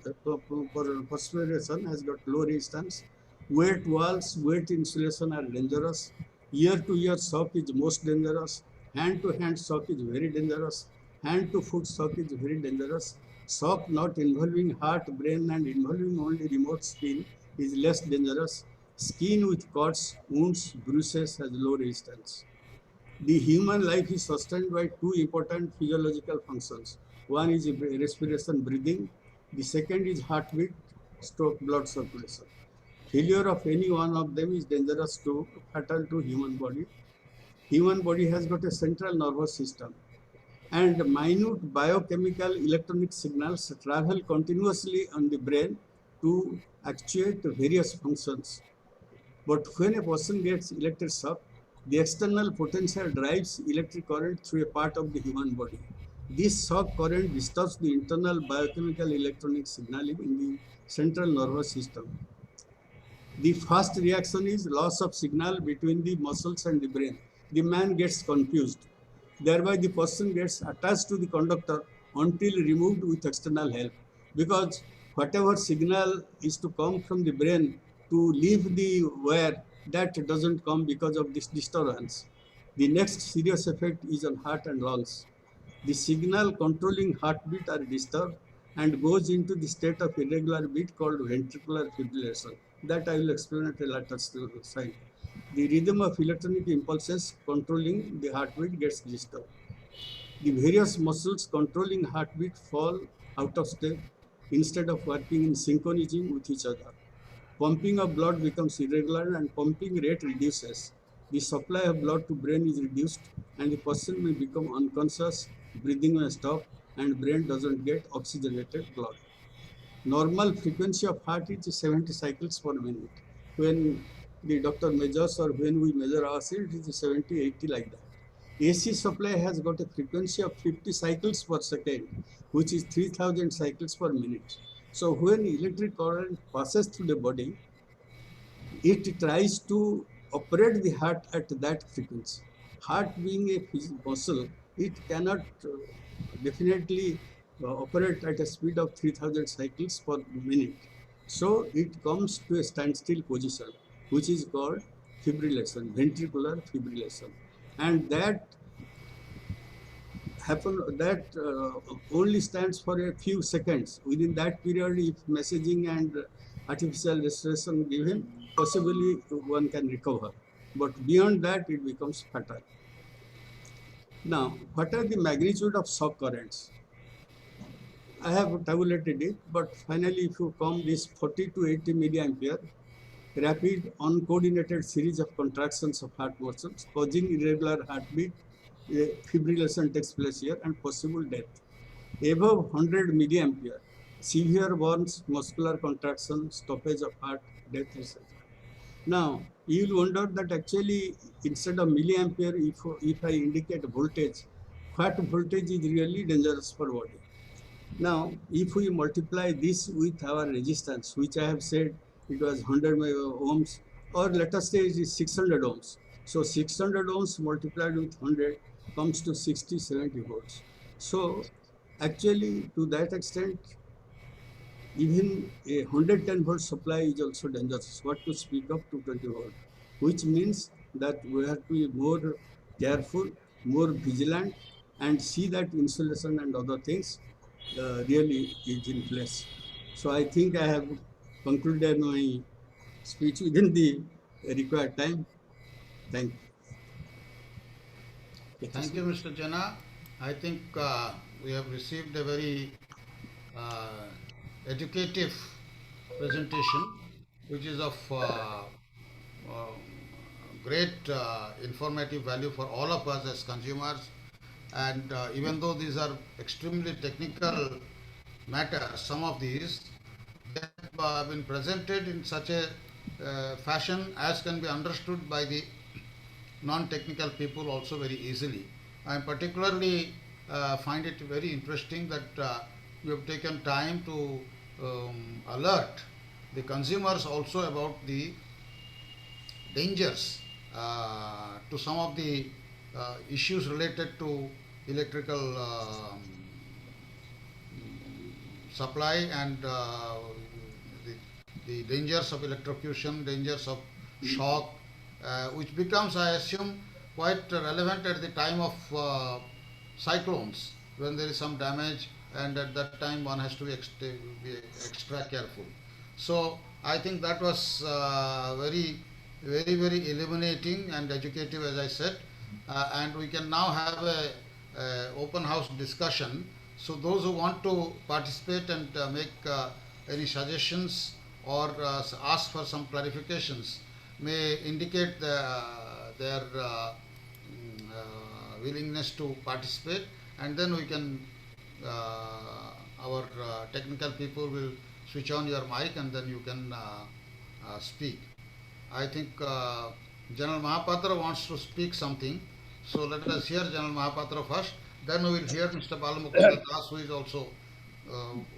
got low resistance. Wet walls, wet insulation are dangerous. Year to year shock is most dangerous. Hand to hand shock is very dangerous. Hand to foot shock is very dangerous. Shock not involving heart, brain and involving only remote skin is less dangerous. Skin with cuts, wounds, bruises has low resistance. The human life is sustained by two important physiological functions. One is respiration, breathing. The second is heartbeat, stroke, blood circulation. Failure of any one of them is dangerous to, fatal to human body. Human body has got a central nervous system, and minute biochemical electronic signals travel continuously on the brain to actuate various functions. But when a person gets electric shock, the external potential drives electric current through a part of the human body. This shock current disturbs the internal biochemical electronic signaling in the central nervous system. The first reaction is loss of signal between the muscles and the brain. The man gets confused. Thereby, the person gets attached to the conductor until removed with external help. Because whatever signal is to come from the brain to leave the wire, that doesn't come because of this disturbance. The next serious effect is on heart and lungs. The signal controlling heartbeat are disturbed and goes into the state of irregular beat called ventricular fibrillation. That I will explain at a later slide. The rhythm of electronic impulses controlling the heartbeat gets disturbed. The various muscles controlling heartbeat fall out of step instead of working in synchronism with each other. Pumping of blood becomes irregular and pumping rate reduces. The supply of blood to brain is reduced and the person may become unconscious, breathing may stop, and brain doesn't get oxygenated blood. Normal frequency of heart is 70 cycles per minute. When the doctor measures or when we measure ourselves, it is 70, 80 like that. AC supply has got a frequency of 50 cycles per second, which is 3000 cycles per minute. So when electric current passes through the body, it tries to operate the heart at that frequency. Heart being a muscle, it cannot definitely operate at a speed of 3000 cycles per minute. So it comes to a standstill position, which is called fibrillation, ventricular fibrillation. And that only stands for a few seconds. Within that period, if messaging and artificial respiration given, possibly one can recover. But beyond that, it becomes fatal. Now, what are the magnitude of shock currents? I have tabulated it, but finally, if you come this 40 to 80 milliampere, rapid uncoordinated series of contractions of heart muscles causing irregular heartbeat, fibrillation takes place here and possible death. Above 100 milliampere, severe burns, muscular contraction, stoppage of heart, death, etc. Now, you will wonder that actually instead of milliampere, if I indicate voltage, what voltage is really dangerous for body? Now, if we multiply this with our resistance, which I have said it was 100 ohms, or let us say it is 600 ohms. So 600 ohms multiplied with 100 comes to 60, 70 volts. So actually, to that extent, even a 110 volt supply is also dangerous. What to speak of 220 volt, which means that we have to be more careful, more vigilant, and see that insulation and other things really is in place. So I think I have concluded my speech within the required time. Thank you.
Thank you, Mr. Jana. I think we have received a very educative presentation, which is of great informative value for all of us as consumers. And even though these are extremely technical matters, some of these they have been presented in such a fashion as can be understood by the non-technical people also very easily. I particularly find it very interesting that you have taken time to alert the consumers also about the dangers to some of the issues related to electrical supply and the dangers of electrocution, dangers of shock, which becomes, I assume, quite relevant at the time of cyclones when there is some damage, and at that time one has to be extra careful. So I think that was very illuminating and educative, as I said, and we can now have a open house discussion. So those who want to participate and make any suggestions or ask for some clarifications may indicate their willingness to participate, and then we can our technical people will switch on your mic and then you can speak. I think General Mahapatra wants to speak something, so let us hear General Mahapatra first, then we will hear Mr. Balamukunda Das, who is also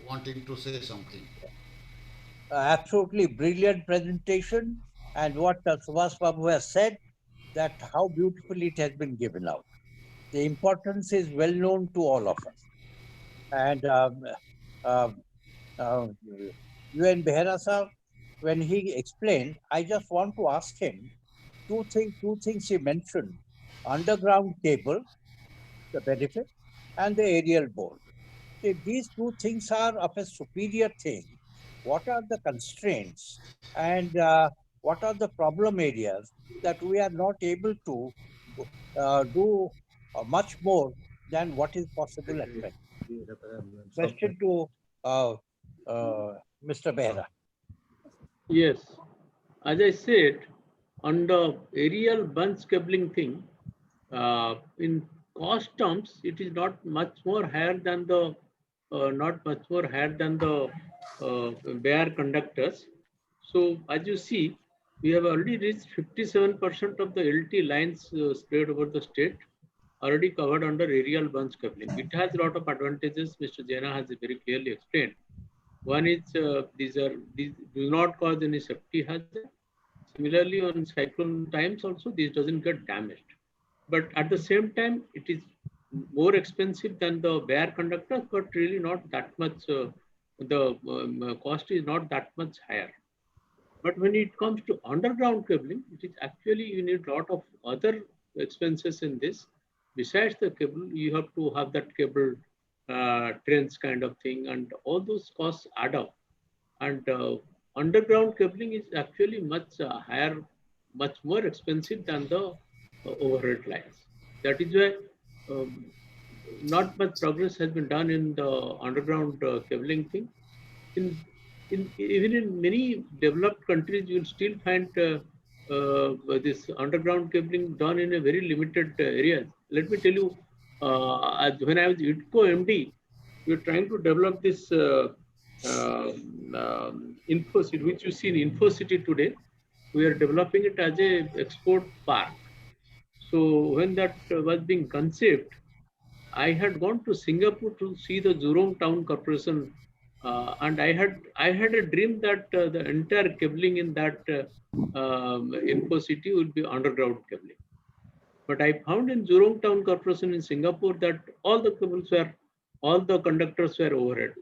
wanting to say something.
Absolutely brilliant presentation, and what Subhash Babu has said, that how beautifully it has been given out. The importance is well known to all of us. And UN Behera sir, when he explained, I just want to ask him two things he mentioned. underground cable, the benefit, and the aerial board. If these two things are of a superior thing, what are the constraints and what are the problem areas that we are not able to do much more than what is possible at present? Question to Mr. Behra.
Yes, as I said, on the aerial bunch cabling thing, in cost terms, it is not much more higher than the bare conductors. So as you see, we have already reached 57% of the LT lines spread over the state, already covered under aerial bunch cabling. It has a lot of advantages. Mr. Jaina has very clearly explained. One is these do not cause any safety hazard. Similarly, on cyclone times also, this doesn't get damaged. But at the same time, it is more expensive than the bare conductors, but really not that much. The cost is not that much higher. But when it comes to underground cabling, it is actually you need a lot of other expenses in this. Besides the cable, you have to have that cable trends kind of thing, and all those costs add up. And underground cabling is actually much higher, much more expensive than the overhead lines. That is why not much progress has been done in the underground cabling thing. Even in many developed countries, you'll still find this underground cabling done in a very limited areas. Let me tell you, when I was IDCO MD, we were trying to develop this InfoCity, which you see in InfoCity today. We are developing it as a export park. So when that was being conceived, I had gone to Singapore to see the Jurong Town Corporation, and I had a dream that the entire cabling in that InfoCity will be underground cabling. But I found in Jurong Town Corporation in Singapore that all the conductors were overhead.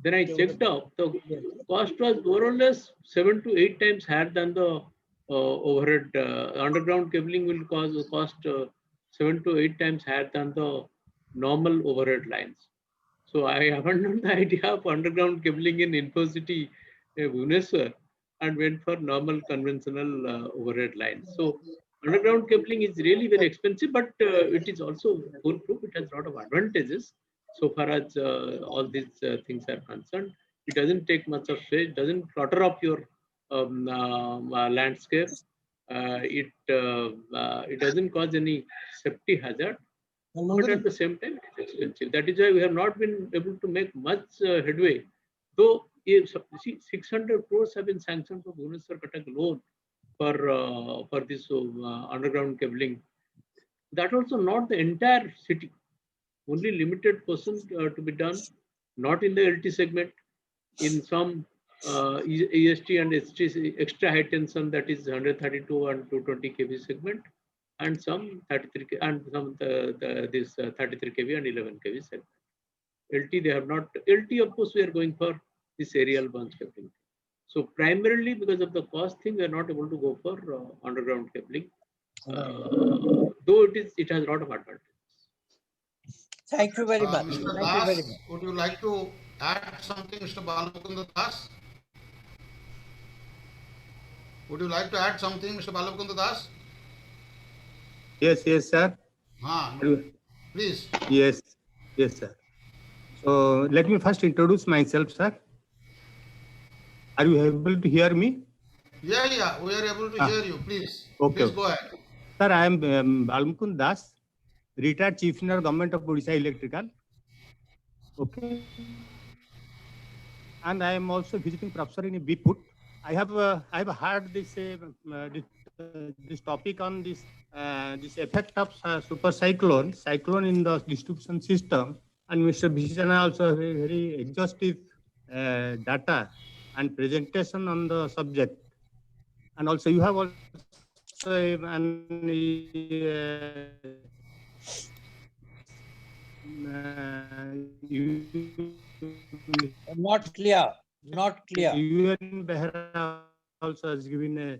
Then I checked out, the cost was more or less 7 to 8 times higher than the overhead. Underground cabling will cost 7 to 8 times higher than the normal overhead lines. So I abandoned the idea of underground cabling in InfoCity Bhubaneswar and went for normal conventional overhead lines. So underground cabling is really very expensive, but it is also foolproof. It has a lot of advantages so far as all these things are concerned. It doesn't take much of space, doesn't clutter up your landscape. It doesn't cause any safety hazard, but at the same time, it's expensive. That is why we have not been able to make much headway. Though 600 crores have been sanctioned for Bhubaneswar Cuttack alone for this underground cabling. That also not the entire city, only limited portion to be done, not in the LT segment, in some EST and ST extra high tension, that is 132 and 220 kV segment, and some 33 and some this 33 kV and 11 kV segment. LT they have not. LT of course we are going for this aerial bunch cabling. So primarily because of the cost thing, we are not able to go for underground cabling, though it has a lot of advantages.
Thank you very much.
Mr.
Thank you very
Das,
much.
would you like to add something, Mr. Balmukunda Das? Would you like to add something, Mr. Balmukunda Das?
Yes, sir.
Please.
Yes, sir. So let me first introduce myself, sir. Are you able to hear me?
Yeah, we are able to hear you. Please.
Okay.
Please go ahead.
Sir, I am Balmukund Das, retired Chief Engineer, Government of Odisha Electrical. Okay. And I am also visiting professor in BPUT. I have heard this topic on this effect of super cyclone in the distribution system, and Mr. Bhishana also have a very exhaustive data and presentation on the subject, and also you have also
Not clear.
UN Behra also has given a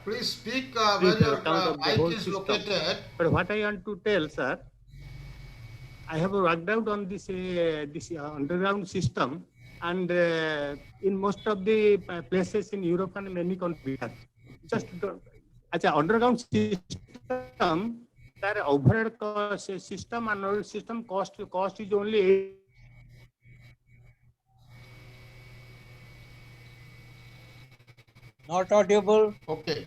Please speak
brief
where your
account of the
mic
whole
is
system.
located.
But what I want to tell, sir, I have worked out on this underground system, and in most of the places in Europe and many countries, just underground system, their overhead system and overhead system cost is only
Not audible.
Okay.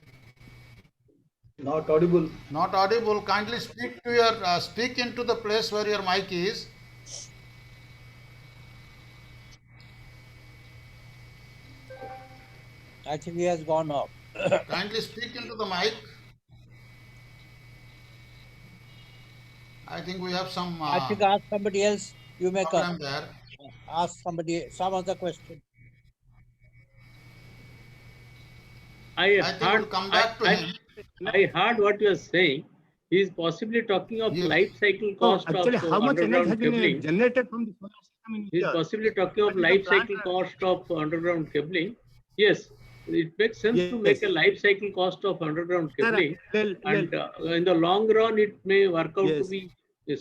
Not audible.
Not audible. Kindly speak to your speak into the place where your mic is.
I think he has gone off.
Kindly speak into the mic. I think we have some
I think ask somebody else. You may
problem
come.
there.
Ask somebody some other question.
I think we'll come back to him.
I heard what you are saying. He is possibly talking of
Yes.
life cycle
no,
cost
actually
of
how much energy has
underground
been
cabling.
generated from the solar system in
He is
India.
possibly talking of
What is the
life
plant
cycle cost of underground cabling. Yes, it makes sense to
Yes.
make a life cycle cost of underground
Sir,
cabling.
well,
And in the long run, it may work out to
Yes.
be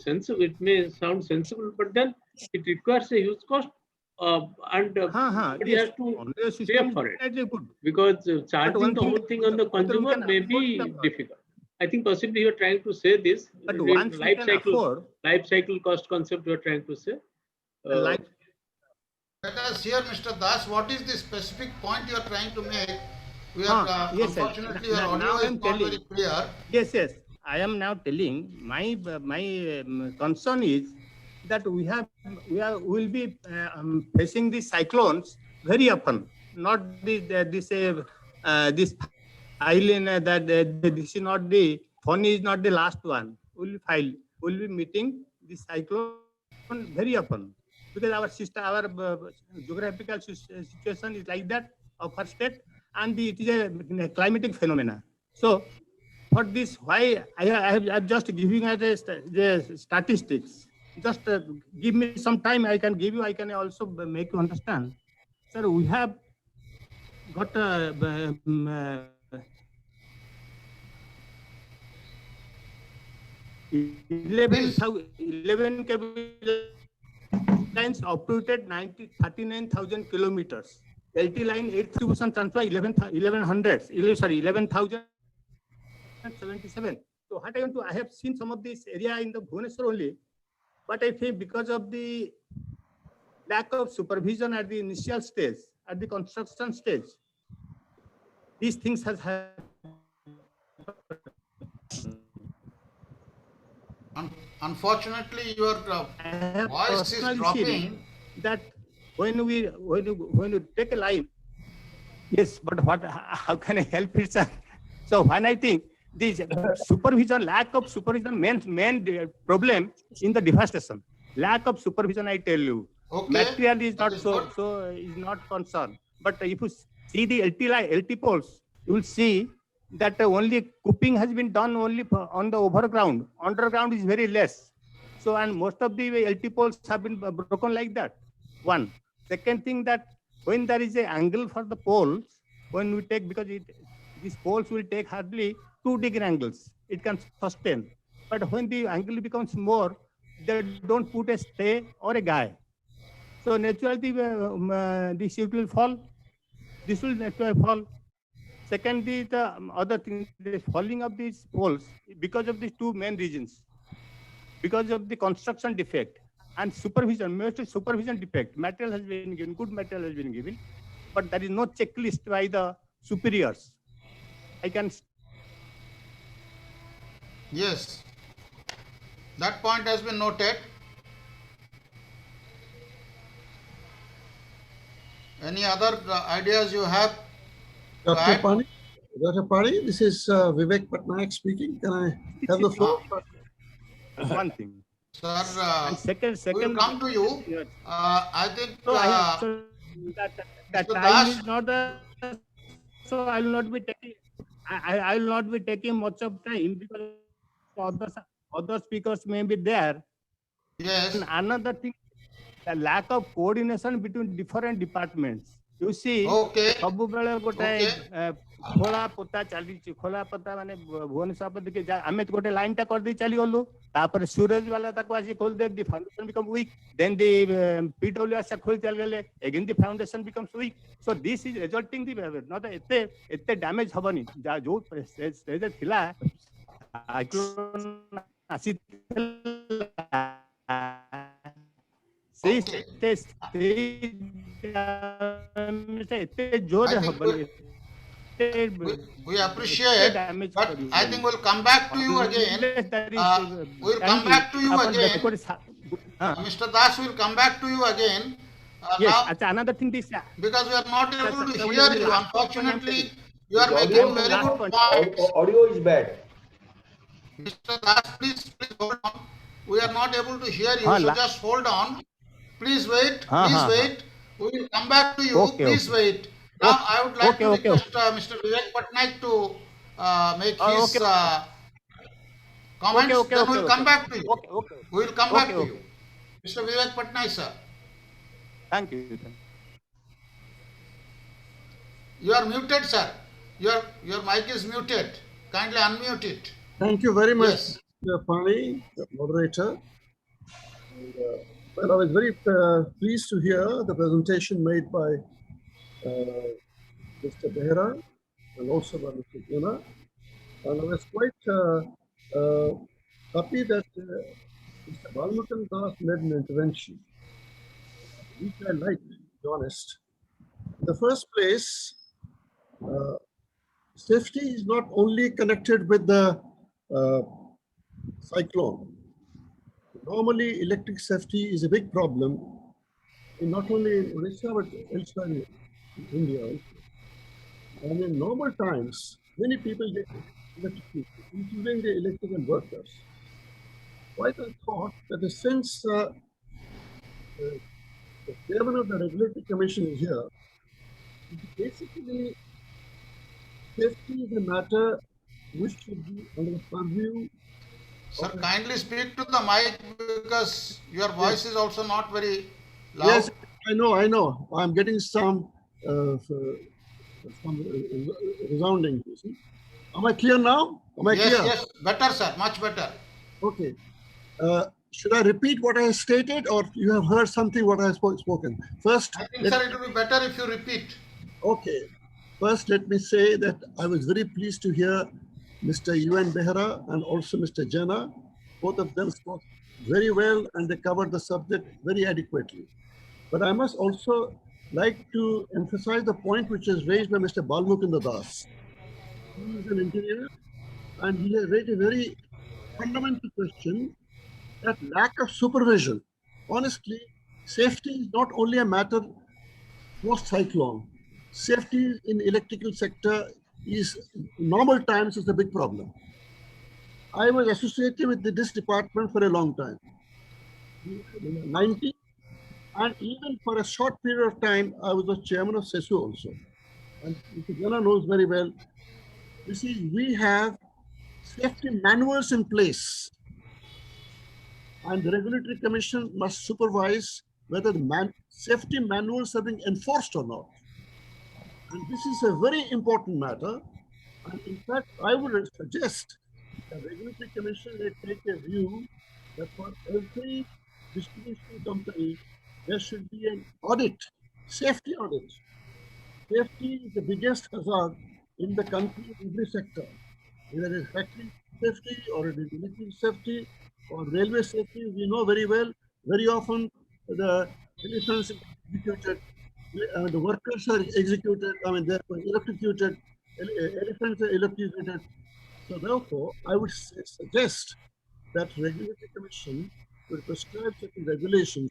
sensible. It may sound sensible, but then it requires a huge cost, and somebody
yes,
has to
on the
pay
system
for
is
it,
definitely good.
because charging
one
the
thing-
whole thing on the
whether we
consumer
can
may
afford
be
the-
difficult. I think possibly you are trying to say this.
But
in
once we can afford
life cycle cost concept you are trying to say.
the life,
Let us hear, Mr. Das, what is the specific point you are trying to make? We are
yes, sir.
unfortunately your
Now
audio is
I'm
not
telling.
very clear.
yes, I am now telling my concern is that we will be facing these cyclones very often, not this island that this is not the Fani is not the last one. We'll be meeting this cyclone very often, because our system, our geographical situation is like that of our state, and it is a climatic phenomena. So for this, why I'm just giving as the statistics. Just give me some time. I can also make you understand. Sir, we have got 11 cable lines operated 39,000 kilometers. LT line 8,000 transfer 11,077. So what I have seen some of this area in the Bhubaneswar only, but I think because of the lack of supervision at the initial stage, at the construction stage, these things has happened.
Unfortunately, your
I have
voice is
personally
dropping.
seen that when you take a line, yes, but how can I help it, sir? So when I think this supervision, lack of supervision, main problem in the devastation, lack of supervision, I tell you.
Okay.
Material is
that
not
is
so
good.
is not concerned. But if you see the LT poles, you will see that only cooping has been done only on the overground. Underground is very less. So, and most of the LT poles have been broken like that. One. Second thing, that when there is an angle for the poles, when we take, because these poles will take hardly 2-degree angles, it can sustain. But when the angle becomes more, they don't put a stay or a guy. So naturally, the sheet will fall. This will naturally fall. Secondly, the other thing, the falling of these poles because of these two main reasons. Because of the construction defect and supervision, mostly supervision defect. Material has been given, good material has been given, but there is no checklist by the superiors. I can.
Yes. That point has been noted. Any other ideas you have?
Dr.
Right.
Pani, this is Vivek Patnaik speaking. Can I have the floor?
One thing.
Sir,
And second,
we'll come to you.
Yes.
I think
So I have, so that
Mr.
time
Das?
is not so I will not be taking. I will not be taking much of time because other speakers may be there.
yes,
And another thing, the lack of coordination between different departments. You see,
okay,
ସବୁବେଳେ ଗୋଟେ
Okay.
ଖୋଳା ପୋତା ଚାଲିଛି ଖୋଳା ପୋତା ମାନେ ଭୁବନେଶ୍ୱର ପଟେ ଆମେ ଗୋଟେ ଲାଇନ ଟା କରିଦେଇ ଚାଲିଗଲୁ ତାପରେ ସୁରେଜ ବାଲା ତାକୁ ଆସି ଖୋଲିଦେ ଦି ଫାଉଣ୍ଡେସନ ବିକମ୍ ୱିକ୍ ଦେନ୍ ଦି PWS ଖୋଲି ଚାଲିଗଲେ again the foundation becomes weak so this is resulting the not ଏତେ ଡ୍ୟାମେଜ ହବନି ଯୋଉ ଷ୍ଟେଜ ଥିଲା ସାଇକ୍ଲୋନ ଆସିଥିଲା ସେଇ ଏତେ ଜୋରରେ ହବନି
we appreciate, but I think we'll come back to you again. We'll come back to you again. Mr. Das will come back to you again.
Yes,
now,
another thing is
because we are not able to hear you. Unfortunately, you are making very good points.
Audio is bad.
Mr. Das, please hold on. We are not able to hear you, so just hold on. Please wait. Please wait. We will come back to you. Please wait. Now, I would like to request Mr. Vivek Patnaik to make his comments. Then we will come back to you. We will come back to you. Mr. Vivek Patnaik, sir.
Thank you.
You are muted, sir. Your mic is muted. Kindly unmute it.
Thank you very much,
Yes.
Mr. Pani, the moderator. And, well, I was very pleased to hear the presentation made by Mr. Behra and also by Mr. Jena. And I was quite happy that Mr. Balmukan Das led an intervention, which I liked, to be honest. In the first place, safety is not only connected with the cyclone. Normally, electric safety is a big problem, not only in Odisha, but elsewhere in India also. And in normal times, many people get electrocuted, including the electrical workers. Quite a thought that since the chairman of the Regulatory Commission is here, basically, safety is a matter which should be under the purview.
Sir, kindly speak to the mic because your voice is also not very loud.
Yes, I know. I'm getting some resounding. You see. Am I clear now? Am I clear?
Yes, better, sir, much better.
Okay. Should I repeat what I stated, or you have heard something what I have spoken? First,
I think, sir, it will be better if you repeat.
okay. First, let me say that I was very pleased to hear Mr. UN Behra and also Mr. Jena. Both of them spoke very well and they covered the subject very adequately. But I must also like to emphasize the point which is raised by Mr. Balmukunda Das. He is an engineer and he has raised a very fundamental question, that lack of supervision. Honestly, safety is not only a matter post-cyclone. Safety in electrical sector is normal times is a big problem. I was associated with this department for a long time, 90, and even for a short period of time, I was the chairman of CESU also. And Mr. Jana knows very well. You see, we have safety manuals in place, and the Regulatory Commission must supervise whether the safety manuals are being enforced or not. And this is a very important matter. And in fact, I would suggest the Regulatory Commission may take a view that for every distribution company, there should be an audit, safety audit. Safety is the biggest hazard in the country, in every sector. Whether it is factory safety or it is electric safety or railway safety, we know very well, very often the elephants are executed, the workers are executed, I mean, they're electrocuted, elephants are electrocuted. So therefore, I would suggest that Regulatory Commission will prescribe certain regulations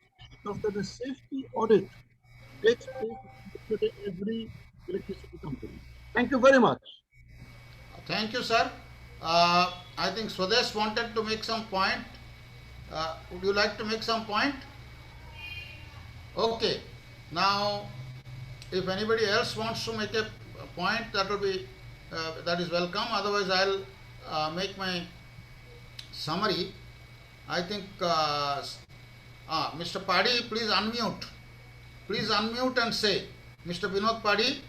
after the safety audit takes place to every electricity company. Thank you very much.
Thank you, sir. I think Swadesh wanted to make some point. Would you like to make some point? Okay. Now, if anybody else wants to make a point, that will be that is welcome. Otherwise, I'll make my summary. I think Mr. Padi, please unmute. Please unmute and say, Mr. Vinod Padi.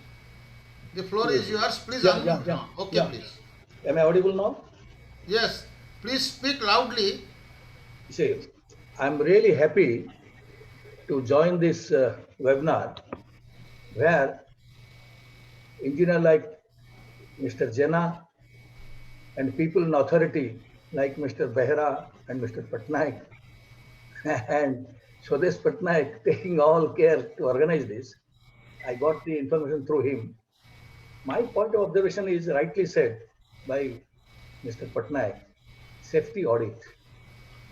The floor is yours. Please
Yeah,
unmute
yeah, yeah,
now. Okay,
yeah.
please.
Am I audible now?
Yes, please speak loudly.
See, I'm really happy to join this webinar where engineer like Mr. Jena and people in authority like Mr. Behra and Mr. Patnaik and Swadesh Patnaik taking all care to organize this. I got the information through him. My point of observation is rightly said by Mr. Patnaik, safety audit.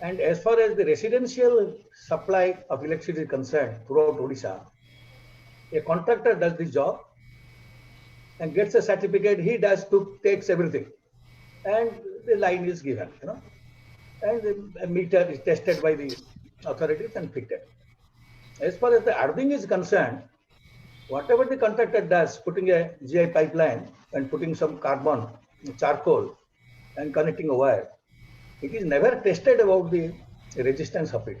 And as far as the residential supply of electricity is concerned throughout Odisha, a contractor does the job and gets a certificate, he takes everything. And the line is given, and a meter is tested by the authorities and fitted. As far as the earthing is concerned, whatever the contractor does, putting a GI pipeline and putting some carbon, charcoal, and connecting a wire, it is never tested about the resistance of it.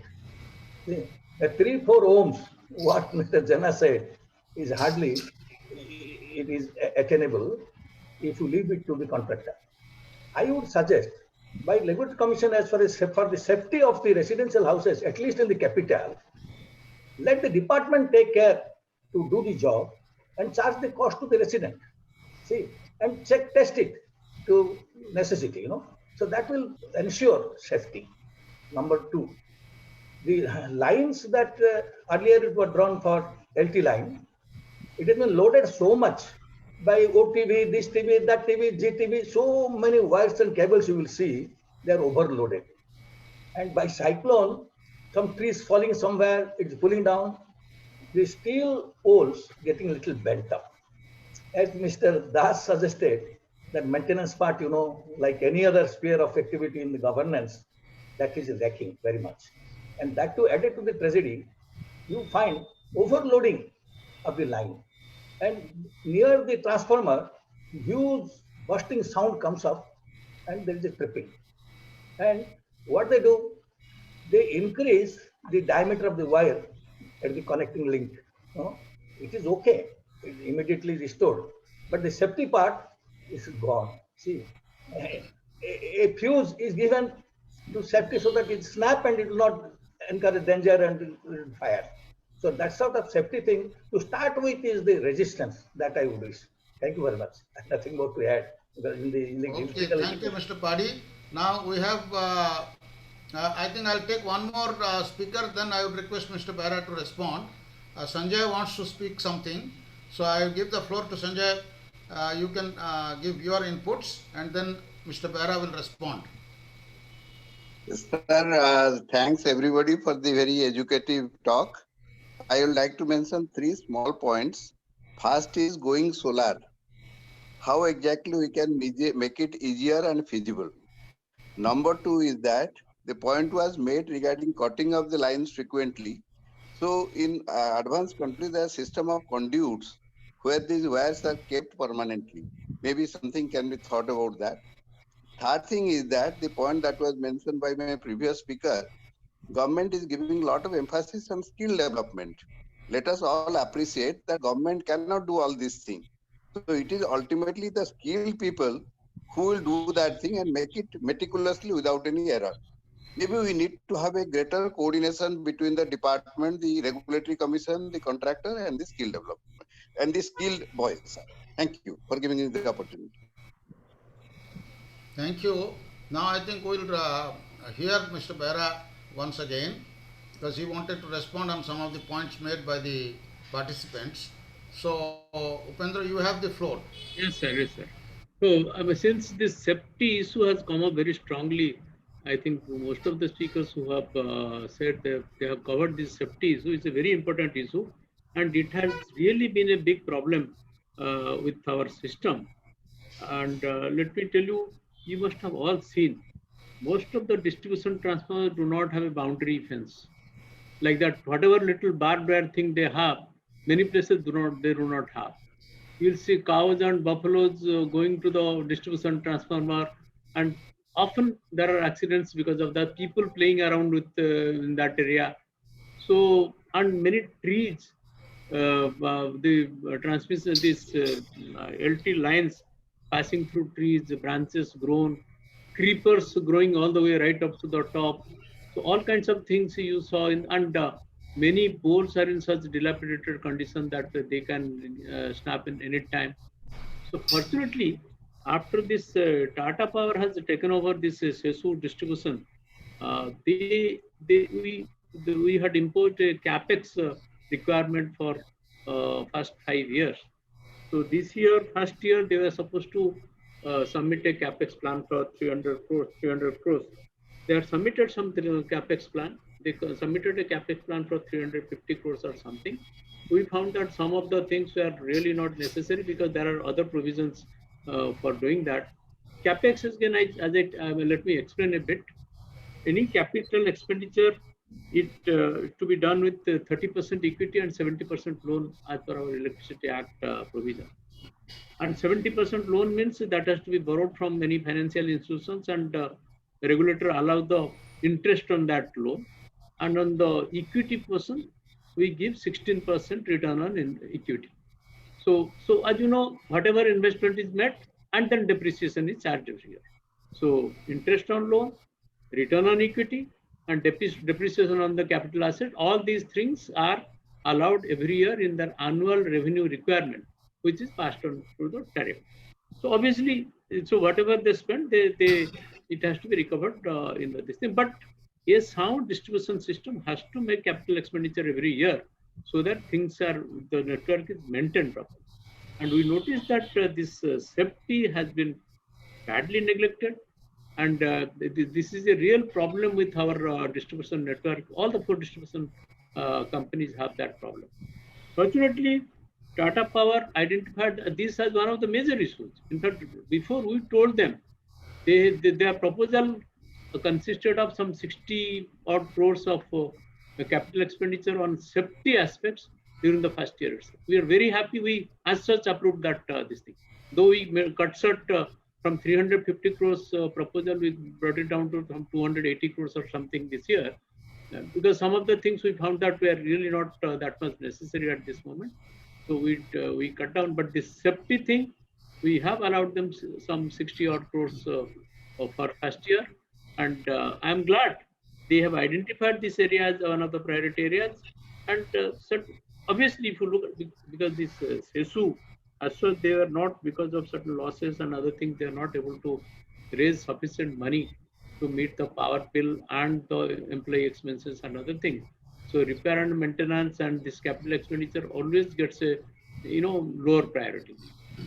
See, the 3-4 ohms, what Mr. Jana said, is hardly, it is attainable if you leave it to the contractor. I would suggest by Regulatory Commission, as far as for the safety of the residential houses, at least in the capital, let the department take care to do the job and charge the cost to the resident. See, and test it to necessity, So that will ensure safety. Number 2, the lines that earlier it was drawn for LT line, it has been loaded so much by OTV, this TV, that TV, GTV, so many wires and cables you will see, they are overloaded. And by cyclone, some trees falling somewhere, it's pulling down, the steel poles getting a little bent up. As Mr. Das suggested, that maintenance part, like any other sphere of activity in the governance, that is lacking very much. And that too, added to the tragedy, you find overloading of the line. And near the transformer, huge bursting sound comes up and there is a tripping. And what they do, they increase the diameter of the wire at the connecting link. It is okay, it is immediately restored. But the safety part is gone. See, a fuse is given to safety so that it snap and it will not encourage danger and fire. So that sort of safety thing to start with is the resistance that I would wish. Thank you very much. Nothing more to add.
Okay, thank you, Mr. Padi. Now we have, I think I'll take one more speaker, then I would request Mr. Behra to respond. Sanjay wants to speak something. So I will give the floor to Sanjay. You can give your inputs and then Mr. Behra will respond.
Sir, thanks everybody for the very educative talk. I would like to mention 3 small points. First is going solar. How exactly we can make it easier and feasible. Number 2 is that the point was made regarding cutting of the lines frequently. So in advanced countries, there is a system of conduits where these wires are kept permanently. Maybe something can be thought about that. Third thing is that the point that was mentioned by my previous speaker, government is giving a lot of emphasis on skill development. Let us all appreciate that government cannot do all these things. So it is ultimately the skilled people who will do that thing and make it meticulously without any error. Maybe we need to have a greater coordination between the department, the regulatory commission, the contractor, and the skill development and the skilled boys. Thank you for giving me the opportunity.
Thank you. Now I think we'll hear Mr. Behra once again because he wanted to respond on some of the points made by the participants. So Upendra, you have the floor.
Yes, sir. Yes, sir. So since this safety issue has come up very strongly, I think most of the speakers who have said that they have covered this safety issue. It's a very important issue, and it has really been a big problem with our system. And let me tell you, you must have all seen most of the distribution transformers do not have a boundary fence. Like that, whatever little barbed wire thing they have, many places do not have. You'll see cows and buffaloes going to the distribution transformer, and often there are accidents because of the people playing around with in that area. So, and many trees the transmission, these LT lines passing through trees, the branches grown, creepers growing all the way right up to the top. So all kinds of things you saw in, and many poles are in such dilapidated condition that they can snap in any time. So fortunately, after this Tata Power has taken over this CESU distribution, we had imposed a capex requirement for first 5 years. So this year, first year, they were supposed to submit a capex plan for 300 crores. They have submitted some capex plan. They submitted a capex plan for 350 crores or something. We found that some of the things were really not necessary because there are other provisions for doing that. Capex is again, let me explain a bit. Any capital expenditure, it to be done with 30% equity and 70% loan as per our Electricity Act provision. And 70% loan means that has to be borrowed from many financial institutions, and the regulator allows the interest on that loan. And on the equity portion, we give 16% return on equity. So as you know, whatever investment is met, and then depreciation is charged every year. So interest on loan, return on equity, and depreciation on the capital asset, all these things are allowed every year in their annual revenue requirement, which is passed on through the tariff. So obviously, so whatever they spend, it has to be recovered in this thing. But a sound distribution system has to make capital expenditure every year so that the network is maintained properly. And we noticed that this safety has been badly neglected. And this is a real problem with our distribution network. All the 4 distribution companies have that problem. Fortunately, Tata Power identified this as one of the major issues. In fact, before we told them, their proposal consisted of some 60 odd crores of capital expenditure on safety aspects during the first year. We are very happy we as such approved that this thing. Though we cut short from 350 crores proposal, we brought it down to some 280 crores or something this year, because some of the things we found that were really not that much necessary at this moment. So we cut down, but this safety thing, we have allowed them some 60 odd crores for first year. And I'm glad they have identified this area as one of the priority areas. And obviously, if you look at, because this CESU, as well, they are not, because of certain losses and other things, they are not able to raise sufficient money to meet the power bill and the employee expenses and other things. So repair and maintenance and this capital expenditure always gets a lower priority.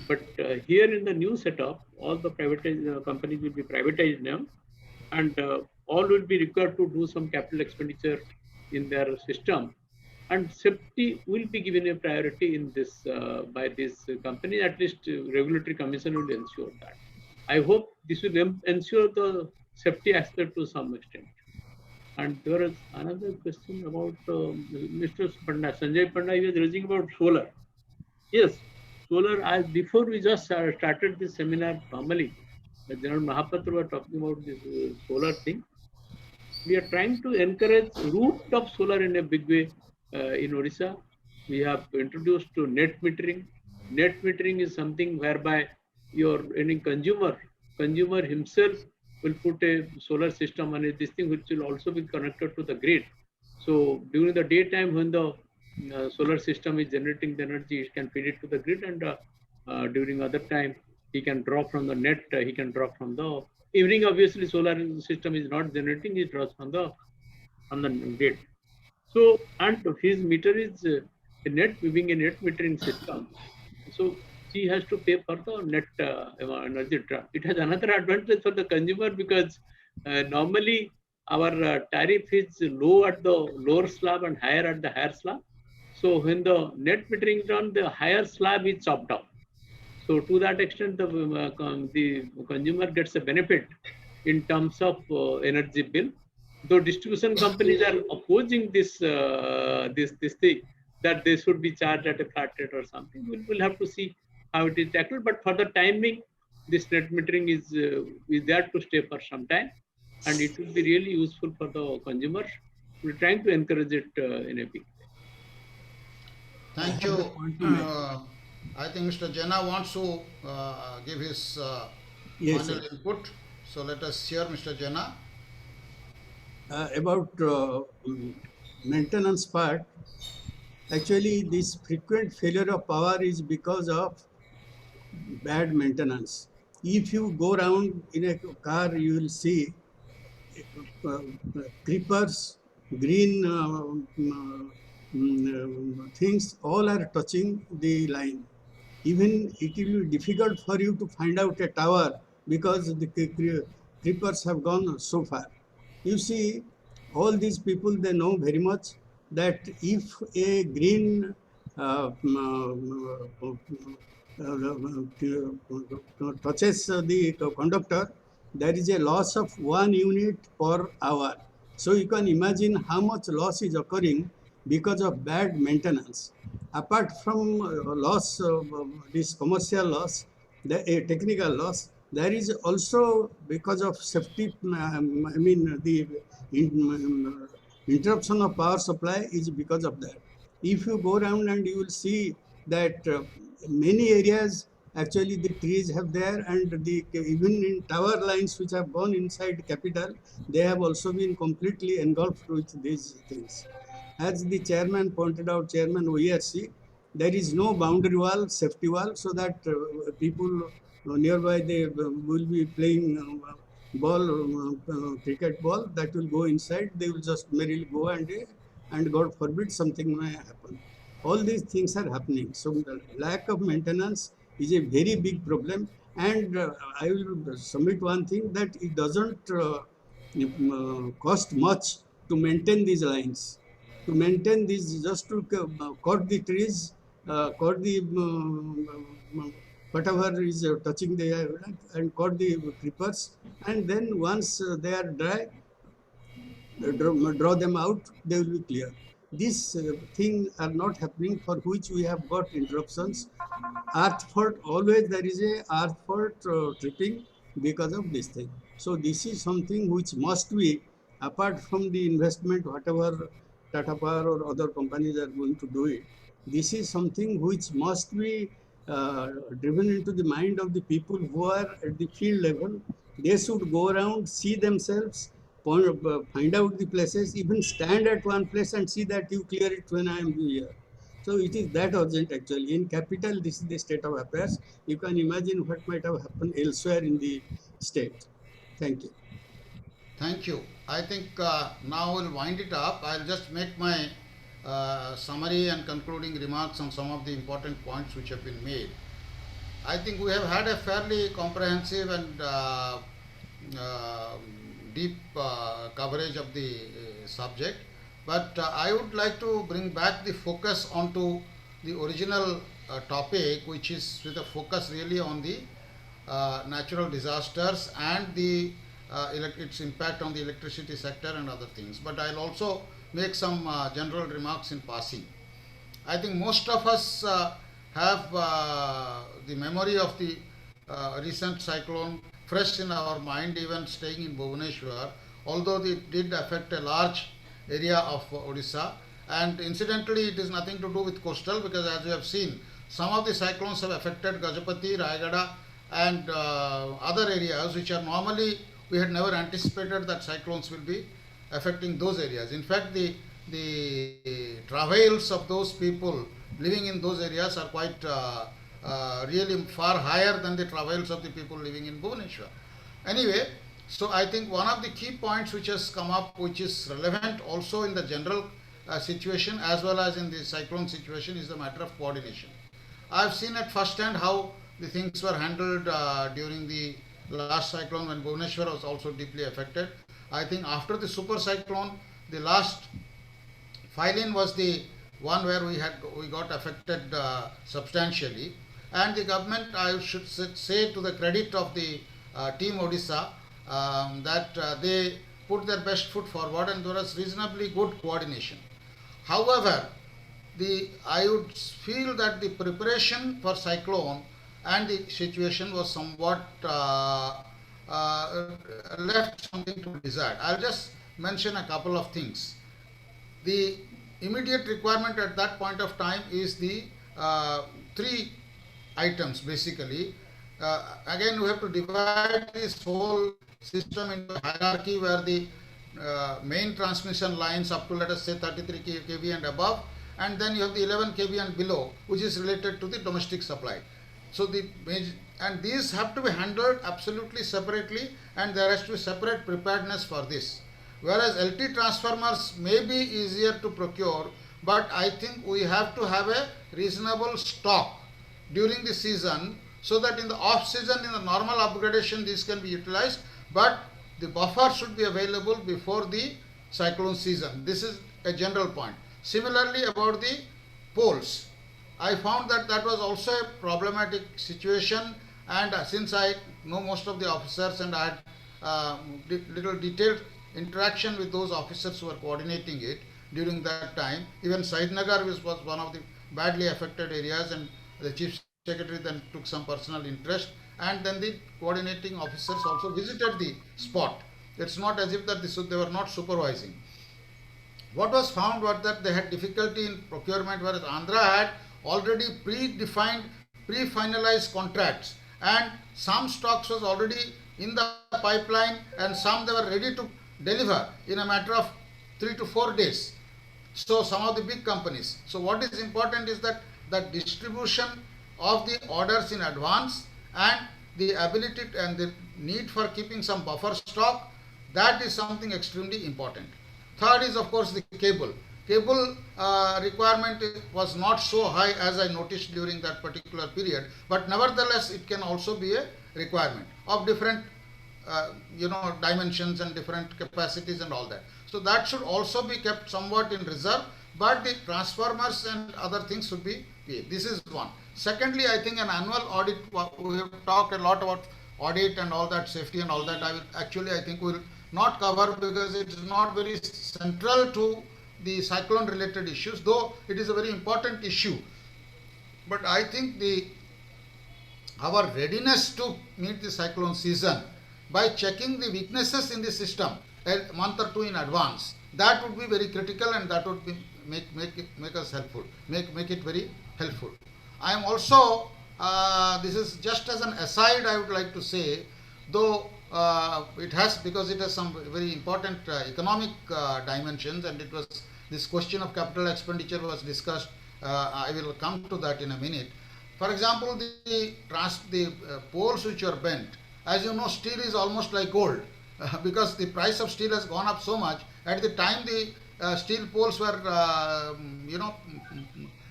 But here in the new setup, all the privatized companies will be privatized now, and all will be required to do some capital expenditure in their system. And safety will be given a priority in this by this company. At least regulatory commission will ensure that. I hope this will ensure the safety aspect to some extent. And there is another question about Mr. Panda, Sanjay Panda, he was raising about solar. Yes, solar, as before we just started this seminar formally, General Mahapatra were talking about this solar thing. We are trying to encourage rooftop solar in a big way in Odisha. We have introduced to net metering. Net metering is something whereby any consumer himself will put a solar system on this thing, which will also be connected to the grid. So during the daytime, when the solar system is generating the energy, it can feed it to the grid, and during other time, he can draw from the net, he can draw from the evening. Obviously, solar system is not generating, it draws from the grid. So, and his meter is being a net metering system. So he has to pay for the net energy draw. It has another advantage for the consumer, because normally our tariff is low at the lower slab and higher at the higher slab. So when the net metering is done, the higher slab is chopped off. So to that extent, the consumer gets a benefit in terms of energy bill. Though distribution companies are opposing this thing, that they should be charged at a flat rate or something. We'll have to see how it is tackled. But for the time being, this net metering is there to stay for some time, and it will be really useful for the consumers. We're trying to encourage it in a big way.
Thank
I have a
you.
point to make.
I think Mr. Jena wants to give his
Yes,
final
sir.
input. So let us hear Mr. Jena.
About maintenance part, actually this frequent failure of power is because of bad maintenance. If you go around in a car, you will see creepers, green things, all are touching the line. Even it will be difficult for you to find out a tower because the creepers have gone so far. You see, all these people, they know very much that if a green touches the conductor, there is a loss of 1 unit per hour. So you can imagine how much loss is occurring because of bad maintenance. Apart from loss, this commercial loss, a technical loss, there is also because of safety, I mean, the interruption of power supply is because of that. If you go around and you will see that many areas actually the trees have there, and the even in tower lines which have gone inside capital, they have also been completely engulfed with these things. As the chairman pointed out, Chairman OERC, there is no boundary wall, safety wall, so that people nearby, they will be playing ball, cricket ball, that will go inside. They will just merely go and God forbid something may happen. All these things are happening. So the lack of maintenance is a very big problem. And I will submit one thing, that it doesn't cost much to maintain these lines. To maintain these, just to cut the trees, cut the whatever is touching the and cut the creepers, and then once they are dry, draw them out, they will be clear. These things are not happening, for which we have got interruptions. Earth fault, always there is a earth fault tripping because of this thing. So this is something which must be, apart from the investment, whatever Tata Power or other companies are going to do it, this is something which must be driven into the mind of the people who are at the field level. They should go around, see themselves, find out the places, even stand at one place and see that you clear it when I am here. So it is that urgent actually. In capital, this is the state of affairs. You can imagine what might have happened elsewhere in the state. Thank you.
Thank you. I think now we'll wind it up. I'll just make my summary and concluding remarks on some of the important points which have been made. I think we have had a fairly comprehensive and deep coverage of the subject, but I would like to bring back the focus onto the original topic, which is with a focus really on the natural disasters and the its impact on the electricity sector and other things. But I'll also make some general remarks in passing. I think most of us have the memory of the recent cyclone fresh in our mind, even staying in Bhubaneswar, although it did affect a large area of Odisha. And incidentally, it is nothing to do with coastal, because as we have seen, some of the cyclones have affected Gajapati, Rayagada, and other areas which are normally, we had never anticipated that cyclones will be affecting those areas. In fact, the travails of those people living in those areas are quite really far higher than the travails of the people living in Bhubaneswar. Anyway, so I think one of the key points which has come up, which is relevant also in the general situation as well as in the cyclone situation, is the matter of coordination. I have seen at first hand how the things were handled during the last cyclone when Bhubaneswar was also deeply affected. I think after the super cyclone, the last fill-in was the one where we got affected substantially, and the government, I should say to the credit of the team Odisha, that they put their best foot forward and there was reasonably good coordination. However, I would feel that the preparation for cyclone and the situation was somewhat left something to be desired. I'll just mention a couple of things. The immediate requirement at that point of time is the three items basically. Again, we have to divide this whole system into hierarchy where the main transmission lines up to, let us say, 33 kV and above, and then you have the 11 kV and below, which is related to the domestic supply. So and these have to be handled absolutely separately, and there has to be separate preparedness for this. Whereas LT transformers may be easier to procure, but I think we have to have a reasonable stock during the season, so that in the off season, in the normal upgradation, these can be utilized, but the buffer should be available before the cyclone season. This is a general point. Similarly, about the poles, I found that that was also a problematic situation, and since I know most of the officers and I had little detailed interaction with those officers who were coordinating it during that time, even Saidnagar was one of the badly affected areas, and the Chief Secretary then took some personal interest, and then the coordinating officers also visited the spot. It's not as if that they were not supervising. What was found was that they had difficulty in procurement, whereas Andhra had already predefined, pre-finalized contracts, and some stocks was already in the pipeline, and some they were ready to deliver in a matter of 3 to 4 days. So some of the big companies. So what is important is that the distribution of the orders in advance and the ability and the need for keeping some buffer stock, that is something extremely important. Third is, of course, the cable. Cable requirement was not so high as I noticed during that particular period, but nevertheless it can also be a requirement of different dimensions and different capacities and all that. So that should also be kept somewhat in reserve, but the transformers and other things should be paid. This is one. Secondly, I think an annual audit, we have talked a lot about audit and all that, safety and all that. I think we will not cover, because it is not very central to the cyclone related issues, though it is a very important issue. But I think our readiness to meet the cyclone season by checking the weaknesses in the system a month or two in advance, that would be very critical, and that would be make us helpful, make it very helpful. I am also, this is just as an aside, I would like to say, though it has, because it has some very important economic dimensions, and it was, this question of capital expenditure was discussed. I will come to that in a minute. For example, the poles which are bent, as you know, steel is almost like gold, because the price of steel has gone up so much. At the time the steel poles were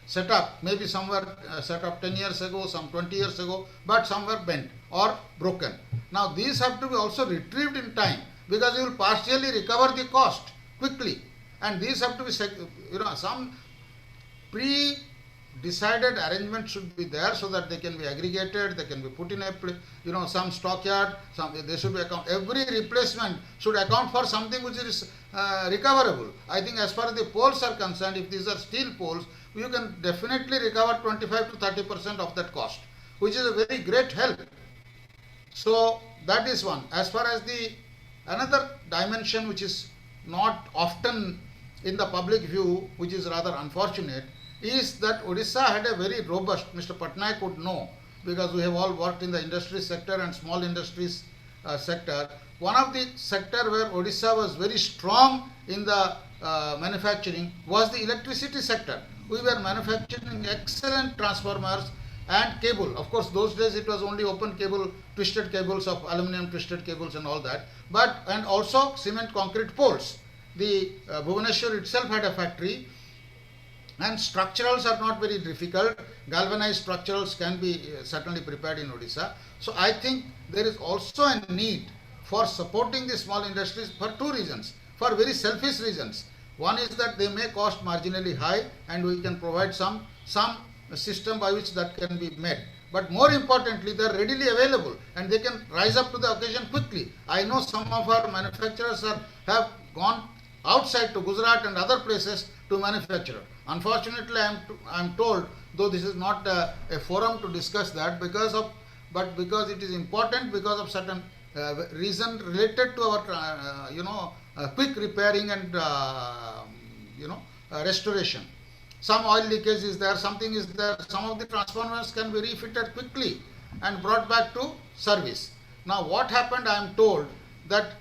set up, maybe some were set up 10 years ago, some 20 years ago, but some were bent or broken. Now these have to be also retrieved in time, because you will partially recover the cost quickly, and these have to be some pre-decided arrangement should be there, so that they can be aggregated, they can be put in a some stockyard, they should be every replacement should account for something which is recoverable. I think as far as the poles are concerned, if these are steel poles, you can definitely recover 25 to 30% of that cost, which is a very great help. So that is one. As far as another dimension which is not often in the public view, which is rather unfortunate, is that Odisha had a very robust, Mr. Patnaik would know, because we have all worked in the industry sector and small industries sector. One of the sector where Odisha was very strong in the manufacturing was the electricity sector. We were manufacturing excellent transformers and cable. Of course, those days it was only open cable, twisted cables of aluminum, twisted cables and all that. And also cement concrete poles. The Bhubaneswar itself had a factory, and structurals are not very difficult. Galvanized structurals can be certainly prepared in Odisha. So I think there is also a need for supporting the small industries for two reasons, for very selfish reasons. One is that they may cost marginally high, and we can provide some system by which that can be met. But more importantly, they are readily available, and they can rise up to the occasion quickly. I know some of our manufacturers have gone outside to Gujarat and other places to manufacture. Unfortunately, I am told, though this is not a forum to discuss that, because it is important, because of certain reason related to our quick repairing and restoration. Some oil leakage is there, something is there. Some of the transformers can be refitted quickly and brought back to service. Now what happened, I am told that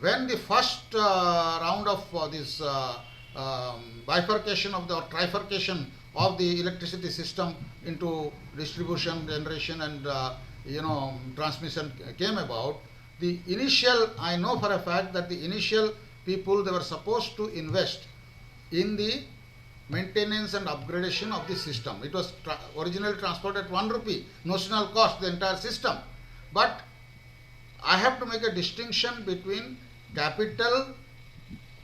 when the first round of this bifurcation of the or trifurcation of the electricity system into distribution, generation and transmission came about, the initial, I know for a fact that the initial people, they were supposed to invest in the maintenance and upgradation of the system. It was originally transported at 1 rupee notional cost, the entire system. But I have to make a distinction between capital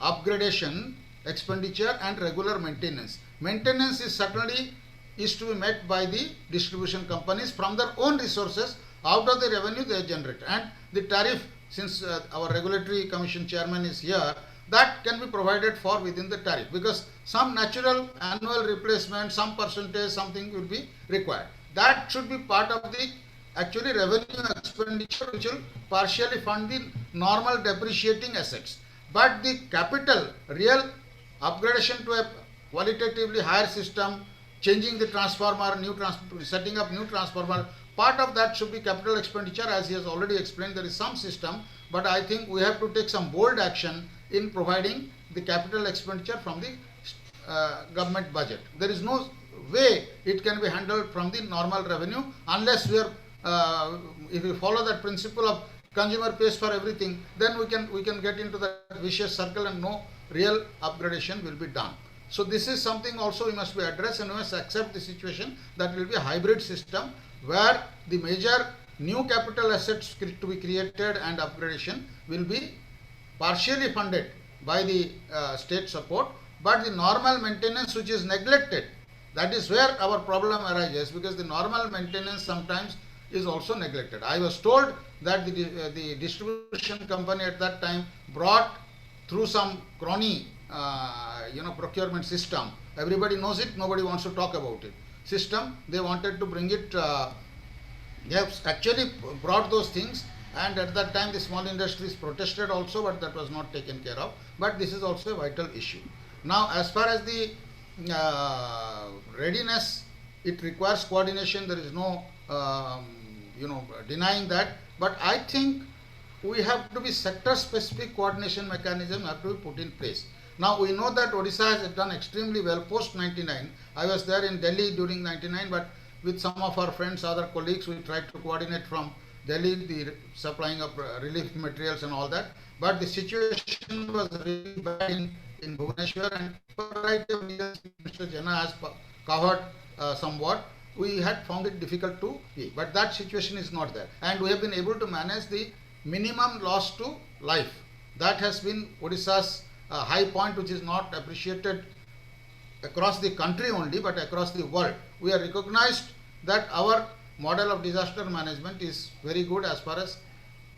upgradation expenditure and regular maintenance. Maintenance is certainly to be met by the distribution companies from their own resources, out of the revenue they generate. And the tariff, since our regulatory commission chairman is here, that can be provided for within the tariff, because some natural annual replacement, some percentage, something will be required. That should be part of the actually revenue expenditure, which will partially fund the normal depreciating assets. But the capital, real upgradation to a qualitatively higher system, changing the transformer, setting up new transformer, part of that should be capital expenditure. As he has already explained, there is some system, but I think we have to take some bold action in providing the capital expenditure from the government budget. There is no way it can be handled from the normal revenue unless we are, if we follow that principle of consumer pays for everything, then we can get into that vicious circle and no real upgradation will be done. So this is something also we must be addressed, and we must accept the situation that will be a hybrid system where the major new capital assets to be created and upgradation will be partially funded by the state support, but the normal maintenance which is neglected, that is where our problem arises, because the normal maintenance sometimes is also neglected. I was told that the distribution company at that time brought through some crony procurement system. Everybody knows it, nobody wants to talk about it. System, they wanted to bring it, they have actually brought those things, and at that time the small industries protested also, but that was not taken care of. But this is also a vital issue. Now as far as the readiness, it requires coordination, there is no denying that, but I think we have to be sector specific coordination mechanism have to be put in place. Now we know that Odisha has done extremely well post 99. I was there in Delhi during 99, but with some of our friends, other colleagues, we tried to coordinate from Delhi the supplying of relief materials and all that. But the situation was really bad in Bhubaneswar, and for a variety of reasons, Mr. Jena has covered somewhat. We had found it difficult to be, but that situation is not there, and we have been able to manage the minimum loss to life. That has been Odisha's high point, which is not appreciated across the country only, but across the world. We are recognized that our model of disaster management is very good as far as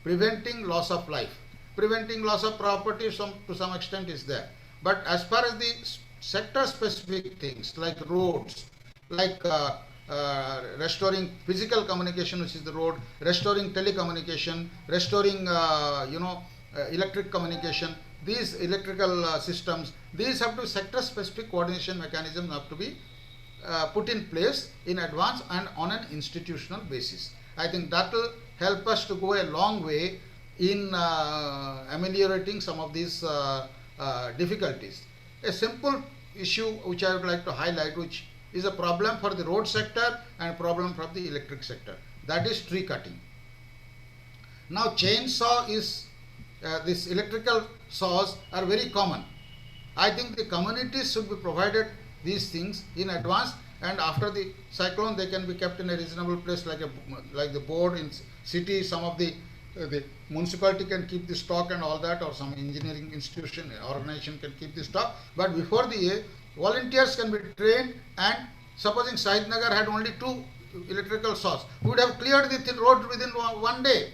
preventing loss of life. Preventing loss of property to some extent is there. But as far as the sector specific things like roads, like restoring physical communication, which is the road, restoring telecommunication, restoring electric communication, these electrical systems, these have to sector specific coordination mechanisms have to be put in place in advance and on an institutional basis. I think that will help us to go a long way in ameliorating some of these difficulties. A simple issue which I would like to highlight, which is a problem for the road sector and a problem for the electric sector, that is tree cutting. Now chainsaw is, these electrical saws are very common. I think the communities should be provided these things in advance, and after the cyclone they can be kept in a reasonable place, like the board in city. Some of the municipality can keep the stock and all that, or some engineering institution, organization can keep the stock. But before the year, volunteers can be trained, and supposing Sahidnagar had only 2 electrical saws, we would have cleared the road within one day,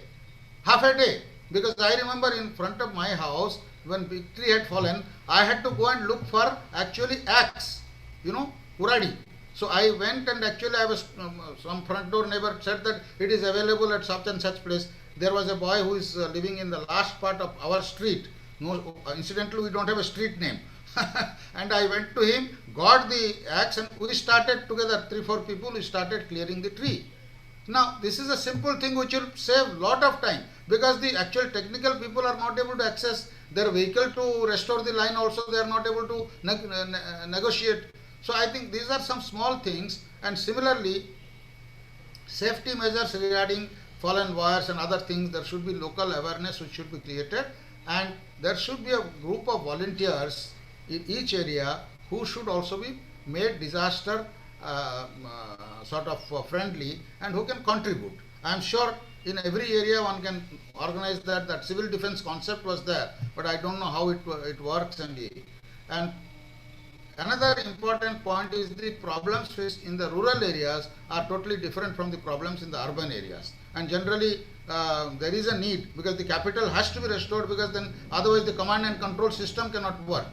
half a day. Because I remember in front of my house, when big tree had fallen, I had to go and look for actually axe, kuradi. So I went, and actually I was, some front door neighbor said that it is available at such and such place. There was a boy who is living in the last part of our street. No, incidentally we don't have a street name. And I went to him, got the axe, and we started together, 3-4 people, we started clearing the tree. Now, this is a simple thing which will save lot of time, because the actual technical people are not able to access their vehicle to restore the line also, they are not able to negotiate. So I think these are some small things. And similarly, safety measures regarding fallen wires and other things, there should be local awareness which should be created, and there should be a group of volunteers in each area who should also be made disaster sort of friendly and who can contribute. I am sure in every area one can organize that. That civil defense concept was there, but I don't know how it works. And another important point is the problems faced in the rural areas are totally different from the problems in the urban areas. And generally, there is a need, because the capital has to be restored, because then otherwise the command and control system cannot work.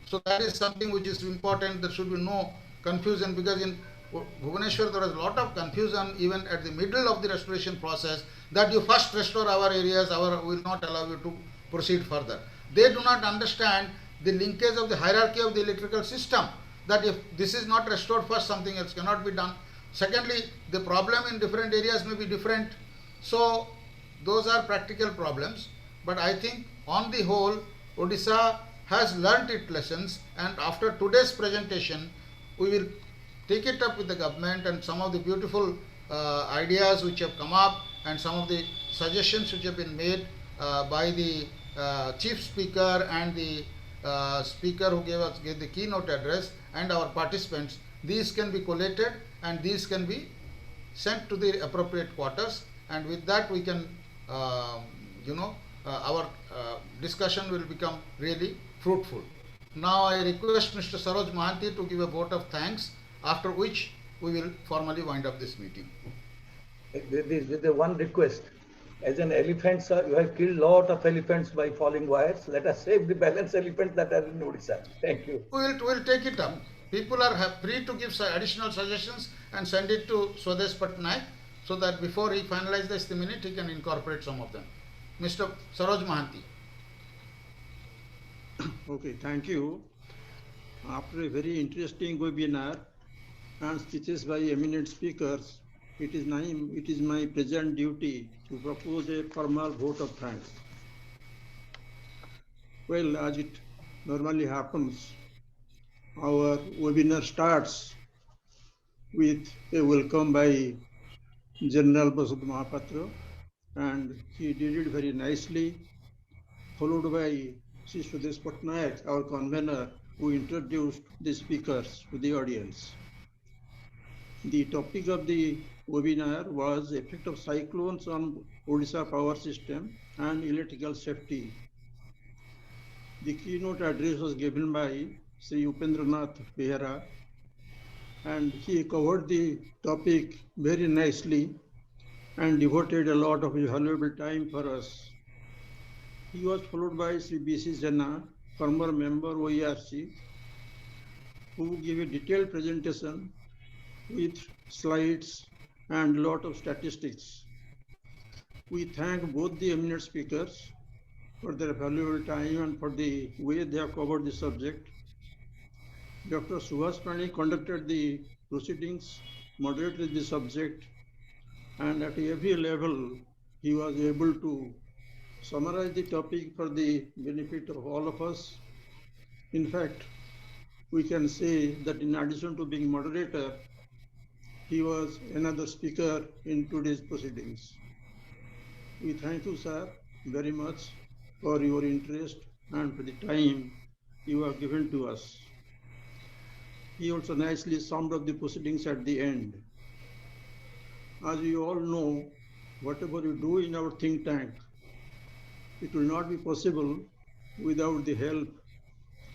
So that is something which is important. There should be no confusion, because in Bhubaneswar there was a lot of confusion even at the middle of the restoration process, that you first restore our areas, we will not allow you to proceed further. They do not understand the linkage of the hierarchy of the electrical system, that if this is not restored first, something else cannot be done. Secondly, the problem in different areas may be different. So those are practical problems. But I think on the whole, Odisha has learnt its lessons, and after today's presentation, we will take it up with the government, and some of the beautiful ideas which have come up and some of the suggestions which have been made by the chief speaker and the speaker who gave the keynote address and our participants, these can be collated and these can be sent to the appropriate quarters, and with that we can our discussion will become really fruitful. Now I request Mr. Saroj Mohanty to give a vote of thanks, after which we will formally wind up this meeting.
With the one request, as an elephant, sir, you have killed lot of elephants by falling wires. Let us save the balance elephants that are in Odisha. Thank you.
We will take it up. People are free to give additional suggestions and send it to Swadesh Patnaik, so that before he finalizes the estimate, he can incorporate some of them. Mr. Saroj Mohanty.
Okay, thank you. After a very interesting webinar and speeches by eminent speakers, it is my present duty to propose a formal vote of thanks. Well, as it normally happens, our webinar starts with a welcome by General Basudh Mahapatra, and he did it very nicely, followed by Sri Swadesh Patnaik, our convener, who introduced the speakers to the audience. The topic of the webinar was effect of cyclones on Odisha power system and electrical safety. The keynote address was given by Sri Upendranath Behera, and he covered the topic very nicely and devoted a lot of valuable time for us. He was followed by Sri B.C. Jena, former member OERC, who gave a detailed presentation with slides and a lot of statistics. We thank both the eminent speakers for their valuable time and for the way they have covered the subject. Dr. Subhash Prani conducted the proceedings, moderated the subject, and at every level he was able to summarize the topic for the benefit of all of us. In fact, we can say that in addition to being moderator, he was another speaker in today's proceedings. We thank you, sir, very much for your interest and for the time you have given to us. He also nicely summed up the proceedings at the end. As you all know, whatever you do in our think tank, it will not be possible without the help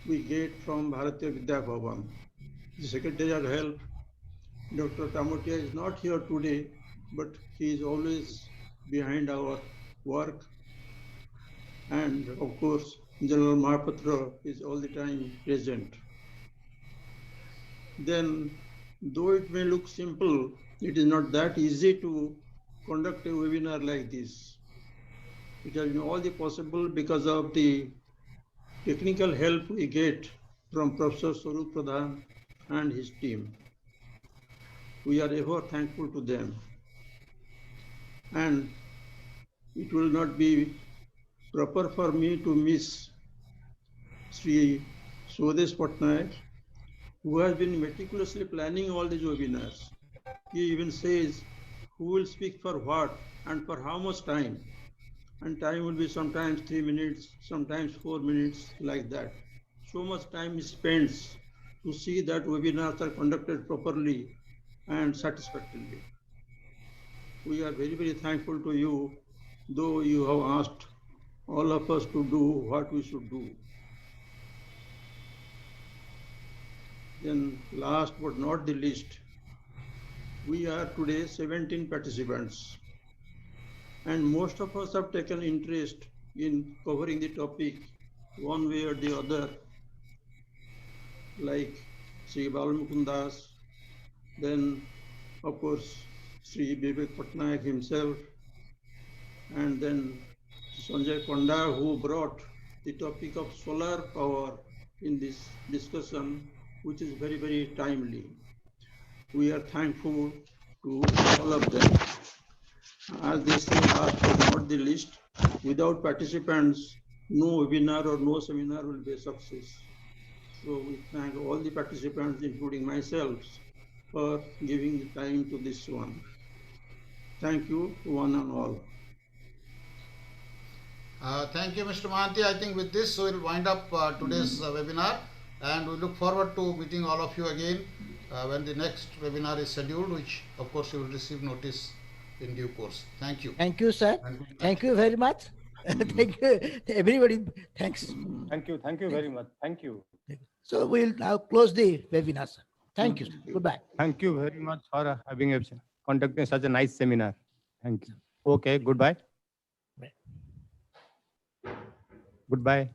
we get from Bharatiya Vidya Bhavan. The Secretariat help. Dr. Tamotia is not here today, but he is always behind our work. And of course, General Mahapatra is all the time present. Then, though it may look simple, it is not that easy to conduct a webinar like this. It has been all the possible because of the technical help we get from Professor Swarup Pradhan and his team. We are ever thankful to them. And it will not be proper for me to miss Sri Swadesh Patnaik, who has been meticulously planning all these webinars. He even says who will speak for what and for how much time. And time will be sometimes 3 minutes, sometimes 4 minutes, like that. So much time is spent to see that webinars are conducted properly and satisfactorily. We are very, very thankful to you, though you have asked all of us to do what we should do. Then last but not the least, we are today 17 participants, and most of us have taken interest in covering the topic one way or the other, like Sri Balmukundas, then of course Sri Vivek Patnaik himself, and then Sanjay Konda, who brought the topic of solar power in this discussion, which is very, very timely. We are thankful to all of them. As they say, last but not the least, without participants, no webinar or no seminar will be a success. So we thank all the participants, including myself, for giving the time to this one. Thank you, one and all.
Thank you, Mr. Mohanty. I think with this, we'll wind up today's webinar, and we look forward to meeting all of you again when the next webinar is scheduled, which of course you will receive notice in due course. Thank you.
Thank you, sir.
And good night.
Thank you very much. Thank you, everybody. Thanks.
Thank you very much. Thank you.
So we'll now close the webinar, sir. Thank you. Sir. Goodbye.
Thank you very much for conducting such a nice seminar. Thank you. Okay, goodbye.
Bye.
Goodbye.